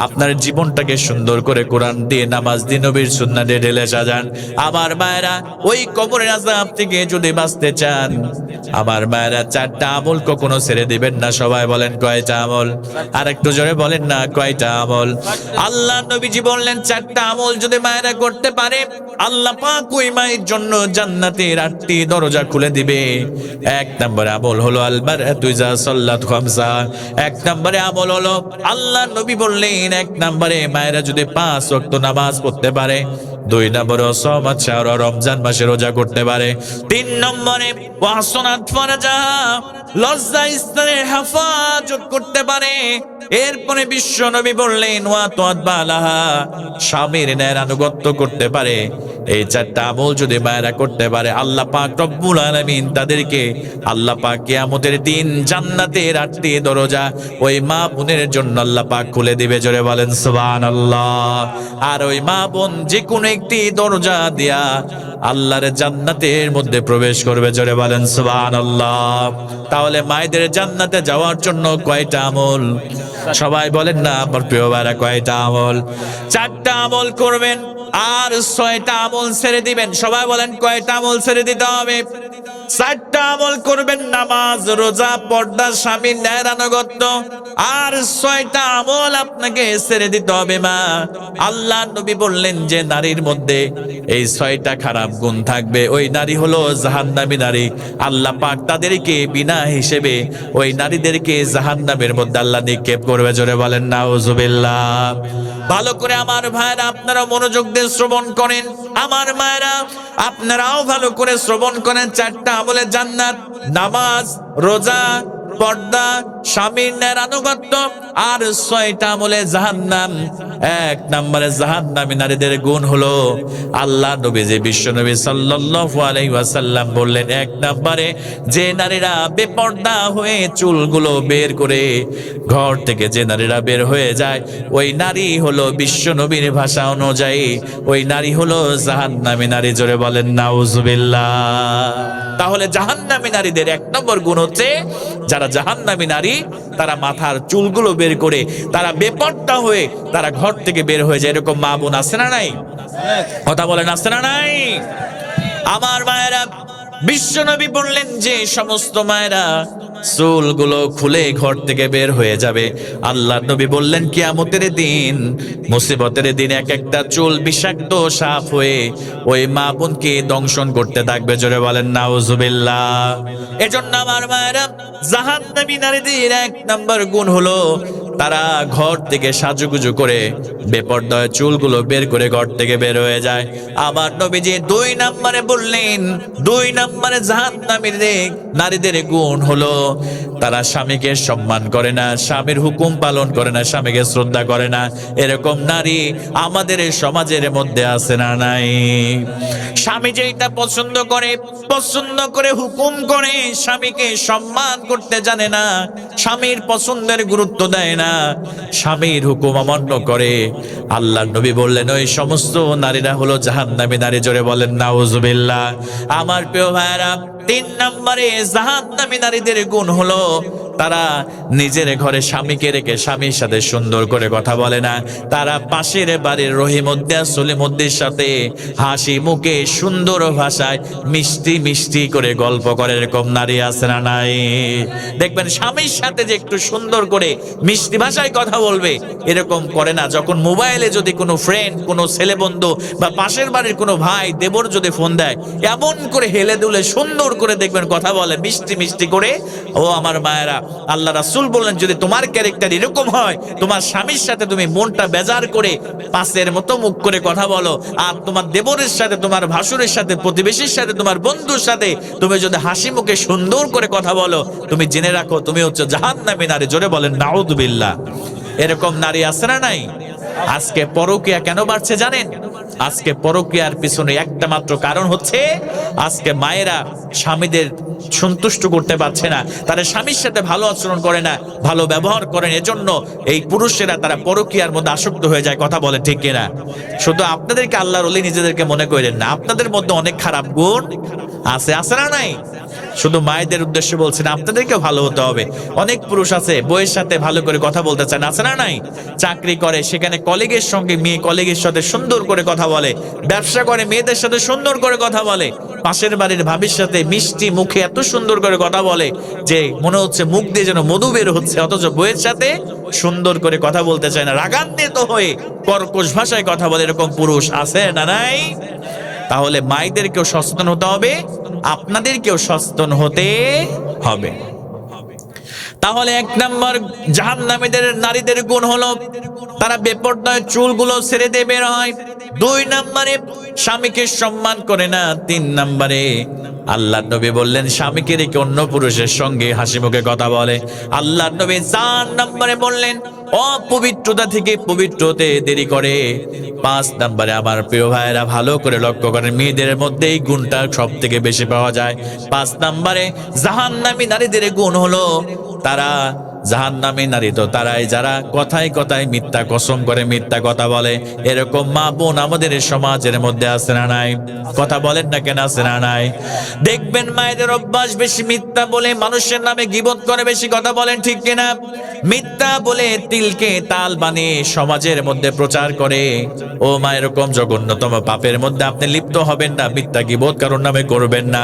আপনার জীবনটাকে সুন্দর করে কোরআন দিয়ে, নামাজ দিয়ে, নবীর সুন্নাহ দিয়ে ঢেলে সাজান। আমার মায়েরা, ওই কবরের আযাব থেকে যদি বাঁচতে চান, আমার মায়েরা, 4টা আমল কখনো ছেড়ে দিবেন না। সবাই বলেন কয়টা আমল? আর একটু জোরে বলেন না, কয়টা আমল? আল্লাহ নবীজি বললেন 4টা আমল যদি মায়েরা করতে পারে, আল্লাহ পাক ওই মায়ের জন্য জান্নাতের 8টি দরজা খুলে দিবে। 1 নম্বর আমল হলো আল মারআতু ইযা সাল্লাত খামসা। 1 নম্বরে আমল হলো, আল্লাহ নবী বললেন 1 নম্বরে মায়েরা যদি 5 ওয়াক্ত নামাজ পড়তে পারে। 2 নম্বরে সাওমাত শাহর, রমজান মাসে রোজা করতে পারে। 3 নম্বরে ওয়াহসানাত ফারজা, লজ্জা স্থানের হেফাজত করতে পারে। এরপরে বিশ্ব নবী বললেন ওয়া তাত বালাহা, স্বামীর ন্যায় আনুগত্য করতে পারে। এই 4টা আমল যদি মায়েরা করতে পারে, আল্লাহ পাক রব্বুল আলামিন তাদেরকে, আল্লাহ পাক কিয়ামতের দিন জান্নাতের 8টি দরজা ওই মা বোনের জন্য আল্লাহ পাক খুলে দিবে। জোরে বলেন সুবহানাল্লাহ। আর ওই মা বোন যে কোনো একটি দরজা দিয়া আল্লাহর জান্নাতের মধ্যে প্রবেশ করবে। জোরে বলেন সুবহানাল্লাহ। তাহলে মায়েদের জান্নাতে যাওয়ার জন্য কয়টা আমল? সবাই বলেন না আমার প্রিয় ভাইরা, কয়টা আমল? 4টা আমল করবেন আর 6টা আমল ছেড়ে দিবেন। সবাই বলেন কয়টা আমল ছেড়ে দিতে হবে? 4টা আমল করবেন, নামাজ, রোজা, পর্দা, স্বামীর ন্যায় আনুগত্য। আর 6টা আমল আপনাকে ছেড়ে দিতে হবে মা। আল্লাহ নবী বললেন যে নারীর মধ্যে এই 6টা খারাপ গুণ থাকবে, ওই নারী হলো জাহান্নামী নারী। আল্লাহ পাক তাদেরকে বিনা হিসেবে ওই নারীদেরকে জাহান্নামের মধ্যে আল্লাহ নিক্ষেপ করবে। জোরে বলেন নাউজুবিল্লাহ। ভালো করে আমার ভাইরা আপনারা মনোযোগ দিয়ে শ্রবণ করেন। আমার মায়েরা আপনারাও ভালো করে শ্রবণ করেন। 4টা আমলে জান্নাত, নামাজ, রোজা, পর্দা, স্বামীর ন্যায় আনুগত্য, আর 6টা আমলে জাহান্নাম। 1 নম্বরে জাহান্নামী নারীদের গুণ হলো, আল্লাহ নবী যে বিশ্ব নবী সাল্লাল্লাহু আলাইহি ওয়াসাল্লাম বললেন 1 নম্বরে যে নারীরা বেপর্দা হয়ে চুলগুলো বের করে ঘর থেকে যে নারীরা বের হয়ে যায়, ওই নারী হলো বিশ্ব নবীর ভাষা অনুযায়ী ওই নারী হলো জাহান্নামী নারী। জোরে বলেন নাউজুবিল্লাহ। তাহলে জাহান্নামী নারীদের 1 নম্বর গুণ হচ্ছে, যারা জাহান্নামী নারী তারা মাথার চুলগুলো বের করে, তারা বেপর্দা হয়ে তারা ঘর থেকে বের হয়ে যায়। এরকম মা বোন আছে না নাই? কথা বলেন আছে না নাই? আমার মায়েরা, বিশ্ব নবী বললেন যে সমস্ত মায়েরা চুলগুলো খুলে ঘর থেকে বের হয়ে যাবে। আল্লাহ নবী বললেন কিয়ামতের দিন, মুসিবতের দিন এক একটা চুল বিষাক্ত সাপ হয়ে ওই মা বোনকে দংশন করতে থাকবে। জোরে বলেন নাউজুবিল্লাহ। এজন্য আমার মায়েরা, জাহান্নামী নারীদের 1 নম্বর গুণ হলো তারা ঘর থেকে সাজুগুজু করে বেপর্দা চুলগুলো বের করে ঘর থেকে বের হয়ে যায়। আবার নবীজি 2 নম্বরে বললেন, 2 নম্বরে জাহান্নামী নারীদের গুণ হলো তারা স্বামীকে সম্মান করে না, স্বামীর হুকুম পালন করে না, স্বামীকে শ্রদ্ধা করে না। এরকম নারী আমাদের সমাজের মধ্যে আছে না নাই? স্বামী যেটা পছন্দ করে হুকুম করে, স্বামীকে সম্মান করতে জানে না, স্বামীর পছন্দের গুরুত্ব দেয় না, স্বামীর হুকুম অমান্য করে। আল্লাহ নবী বললেন ওই সমস্ত নারীরা হলো জাহান্নামী নারী। জোরে বলেন নাউজুবিল্লাহ। আমার প্রিয় ভাইরা, 3 নম্বরে জাহান্নামী নারীদের গুণ হলো তারা নিজের ঘরে স্বামীকে রেখে স্বামীর সাথে সুন্দর করে কথা বলে না। তারা পাশের বাড়ির রহিমউদ্দিন সলিমউদ্দিনের সাথে হাসি মুখে সুন্দর ভাষায় মিষ্টি মিষ্টি করে গল্প করে। এরকম নারী আছে না নাই? দেখবেন স্বামীর সাথে যে একটু সুন্দর করে মিষ্টি ভাষায় কথা বলবে, এরকম করে না। যখন মোবাইলে যদি কোনো ফ্রেন্ড, কোনো ছেলে বন্ধু বা পাশের বাড়ির কোনো ভাই দেবর যদি ফোন দেয়, এমন করে হেলে দুলে সুন্দর করে দেখবেন কথা বলে মিষ্টি মিষ্টি করে। ও আমার মায়েরা, আল্লাহ রাসূল বললেন যদি তোমার ক্যারেক্টার এরকম হয়, তোমার স্বামীর সাথে তুমি মনটা বেজার করে পাশের মতো মুখ করে কথা বলো, আর তোমার দেবরের সাথে, তোমার ভাসুরের সাথে, প্রতিবেশীর সাথে, তোমার বন্ধুর সাথে তুমি যদি হাসি মুখে সুন্দর করে কথা বলো, তুমি জেনে রাখো তুমি হচ্ছে জাহান্নামী নারী। জোরে বলেন নাউযুবিল্লাহ। এরকম নারী আছে না নাই? আজকে পরকীয়া কেন বাড়ছে জানেন? আজকে পরকীয়ার পিছনে একটা মাত্র কারণ হচ্ছে, আজকে মায়েরা স্বামীদের সন্তুষ্ট করতে পারছে না, তারা স্বামীর সাথে ভালো আচরণ করে না, ভালো ব্যবহার করেন। এজন্য এই পুরুষেরা তারা পরকীয়ার মধ্যে আসক্ত হয়ে যায়। কথা বলে ঠিক কিনা? শুধু আপনাদেরকে আল্লাহর ওলি নিজেদেরকে মনে করেন না, আপনাদের মধ্যে অনেক খারাপ গুণ আছে, আছে না নাই? শুধু মায়েদের উদ্দেশ্যে বলছেন, আপনাদেরকেও ভালো হতে হবে। অনেক পুরুষ আছে বউয়ের সাথে ভালো করে কথা বলতে চায় না, আছে না নাই? চাকরি করে, সেখানে কলিগের সঙ্গে মেয়ে কলিগের সাথে সুন্দর করে কথা বলে, ব্যবসা করে মেয়েদের সাথে সুন্দর করে কথা বলে, পাশের বাড়ির ভাবির সাথে মিষ্টি মুখে এত সুন্দর করে কথা বলে যে মনে হচ্ছে মুখ দিয়ে যেন মধু বের হচ্ছে, অথচ বউয়ের সাথে সুন্দর করে কথা বলতে চায় না, রাগান্বিত হয়ে কর্কশ ভাষায় কথা বলে। এরকম পুরুষ আছে না নাই? তাহলে মায়েদেরকেও সচেতন হতে হবে, আপনাদেরকেও সচেতন হতে হবে। তাহলে 1 নম্বর জাহান্নামীদের নারীদের গুণ হলো তারা বেপরদায় চুলগুলো ছেড়ে দিয়ে বের হয়। 2 নম্বরে স্বামীকে সম্মান করে না। 3 নম্বরে আল্লাহর নবী বললেন স্বামীকে রেখে অন্য পুরুষের সঙ্গে হাসি মুখে কথা বলে। আল্লাহর নবী 4 নম্বরে বললেন অপবিত্রতা থেকে পবিত্র হতে দেরি করে। 5 নম্বরে আমার প্রিয় ভাইয়েরা ভালো করে লক্ষ্য করেন, মেয়েদের মধ্যে এই গুণটা সব থেকে বেশি পাওয়া যায়। 5 নম্বরে জাহান্নামী নারীদের গুণ হলো তারা জাহান্নামী নারী তো তারাই যারা কথায় কথায় মিথ্যা কসম করে, মিথ্যা কথা বলে। এরকম মা বোন আমাদের সমাজের মধ্যে আছে না নাই? কথা বলেন না কেন, আছে না নাই? দেখবেন মায়েদের অভ্যাস বেশি মিথ্যা বলে, মানুষের নামে গীবত করে, বেশি কথা বলেন, ঠিক কিনা? মিথ্যা বলে তিলকে তাল বানিয়ে সমাজের মধ্যে প্রচার করে। ও মা, এরকম জঘন্যতম পাপের মধ্যে আপনি লিপ্ত হবেন না, মিথ্যা গীবত কারোর নামে করবেন না।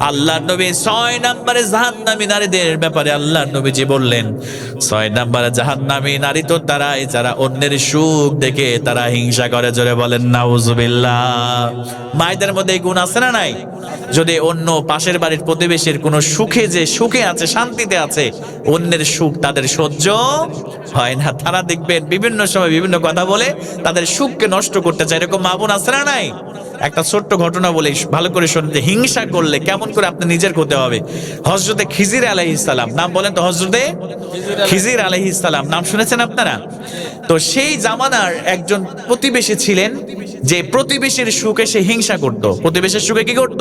আল্লাহর নবী 6 নম্বরে জাহান্নামী নারীদের ব্যাপারে আল্লাহর নবীজি বললেন, 6 নম্বরে জাহান্নামী নারী তো তারাই যারা অন্যের সুখ দেখে তারা হিংসা করে। জোরে বলেন নাউজুবিল্লাহ। মায়েদের মধ্যে এই গুণ আছে না নাই? যদি অন্য পাশের বাড়ির প্রতিবেশীর কোনো সুখে, যে সুখে আছে, শান্তিতে আছে, অন্যের সুখ তাদের সহ্য হয় না, তারা দেখবেন বিভিন্ন সময় বিভিন্ন কথা বলে তাদের সুখকে নষ্ট করতে চায়। এরকম মা বোন আছে না নাই? একটা ছোট্ট ঘটনা বলে ভালো করে শুনতে, হিংসা করলে কেমন করে আপনি নিজের হতে হবে। হযরতে খিজির আলাইহিস সালাম, নাম বলেন তো, হযরতে খিজির আলাইহিস সালাম নাম শুনেছেন আপনারা? তো সেই জামানার একজন প্রতিবেশী ছিলেন, যে প্রতিবেশীর সুখে সে হিংসা করত। প্রতিবেশীর সুখে কি করত?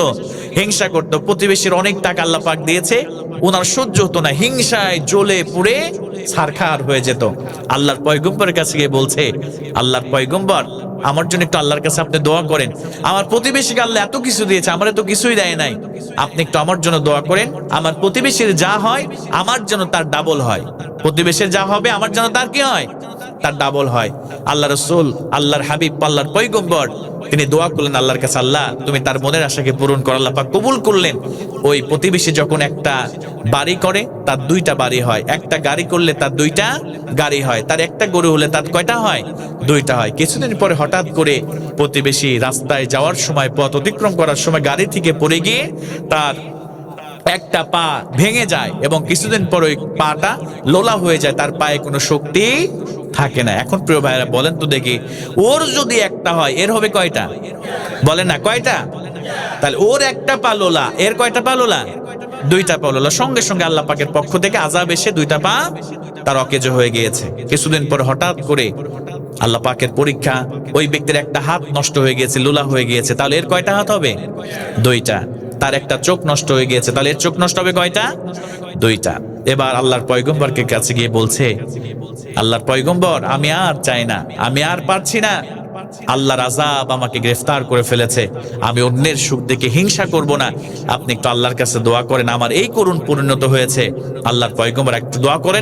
হিংসা করত। প্রতিবেশীর অনেক টাকা আল্লাহ পাক দিয়েছে, ওনার সহ্য হতো না, হিংসায় জ্বলে পুড়ে ছারখার হয়ে যেত। আল্লাহর পয়গম্বরের কাছে গিয়ে বলছে, আল্লাহর পয়গম্বর, আমার জন্য একটু আল্লাহর কাছে আপনি দোয়া করেন। আমার প্রতিবেশীকে আল্লাহ এত কিছু দিয়েছে, আমার তো কিছুই দেয় নাই, আপনি একটু আমার জন্য দোয়া করেন, আমার প্রতিবেশীর যা হয় আমার জন্য তার ডাবল হয়। প্রতিবেশীর যা হবে আমার জন্য তার কি হয়? তার ডাবল হয়। আল্লাহ রাসূল, আল্লাহর হাবিব, আল্লাহর পয়গম্বর তিনি দোয়া করলেন আল্লাহর কাছে, আল্লাহ তুমি তার মনের আশাকে পূরণ করো। আল্লাহ পাক কবুল করলেন। ওই প্রতিবেশী যখন একটা বাড়ি করে তার 2টা বাড়ি হয়, একটা গাড়ি করলে তার 2টা গাড়ি হয়, তার একটা গরু হলে তার কয়টা হয়? 2টা হয়। কিছুদিন পরে হঠাৎ করে প্রতিবেশী রাস্তায় যাওয়ার সময়, পথ অতিক্রম করার সময় গাড়ি থেকে পড়ে গিয়ে তার একটা পা ভেঙে যায় এবং কিছুদিন পর ওই পাটা লোলা হয়ে যায়, তার পায়ে কোনো শক্তি থাকে না। এখন প্রিয় ভাইরা বলেন তো দেখি, ওর যদি একটা হয় এর হবে কয়টা? বলেন না, কয়টা? তাহলে ওর একটা পা লোলা, এর কয়টা পা লোলা? 2টা পা লোলা। সঙ্গে সঙ্গে আল্লাহ পাকের পক্ষ থেকে আযাব এসে 2টা পা তার অকেজো হয়ে গিয়েছে। কিছুদিন পর হঠাৎ করে আল্লাহ পাকের পরীক্ষা, ওই ব্যক্তির একটা হাত নষ্ট হয়ে গিয়েছে, লোলা হয়ে গিয়েছে। তাহলে এর কয়টা হাত হবে? 2টা। তার একটা চোখ নষ্ট হয়ে গিয়েছে, তাহলে এর চোখ নষ্ট হবে কয়টা? 2টা। এবার আল্লাহর পয়গম্বরকে কাছে গিয়ে বলছে, আল্লাহর পয়গম্বর, আমি আর চাই না, আমি আর পারছি না, আল্লাহর আযাব আমাকে গ্রেফতার করে ফেলেছে, আমি অন্যের সুখ দেখে হিংসা করব না, আপনি একটু আল্লাহর কাছে দোয়া করেন, আমার এই করুণ পরিণত হয়েছে। আল্লাহর পয়গম্বর একটু দোয়া করেন।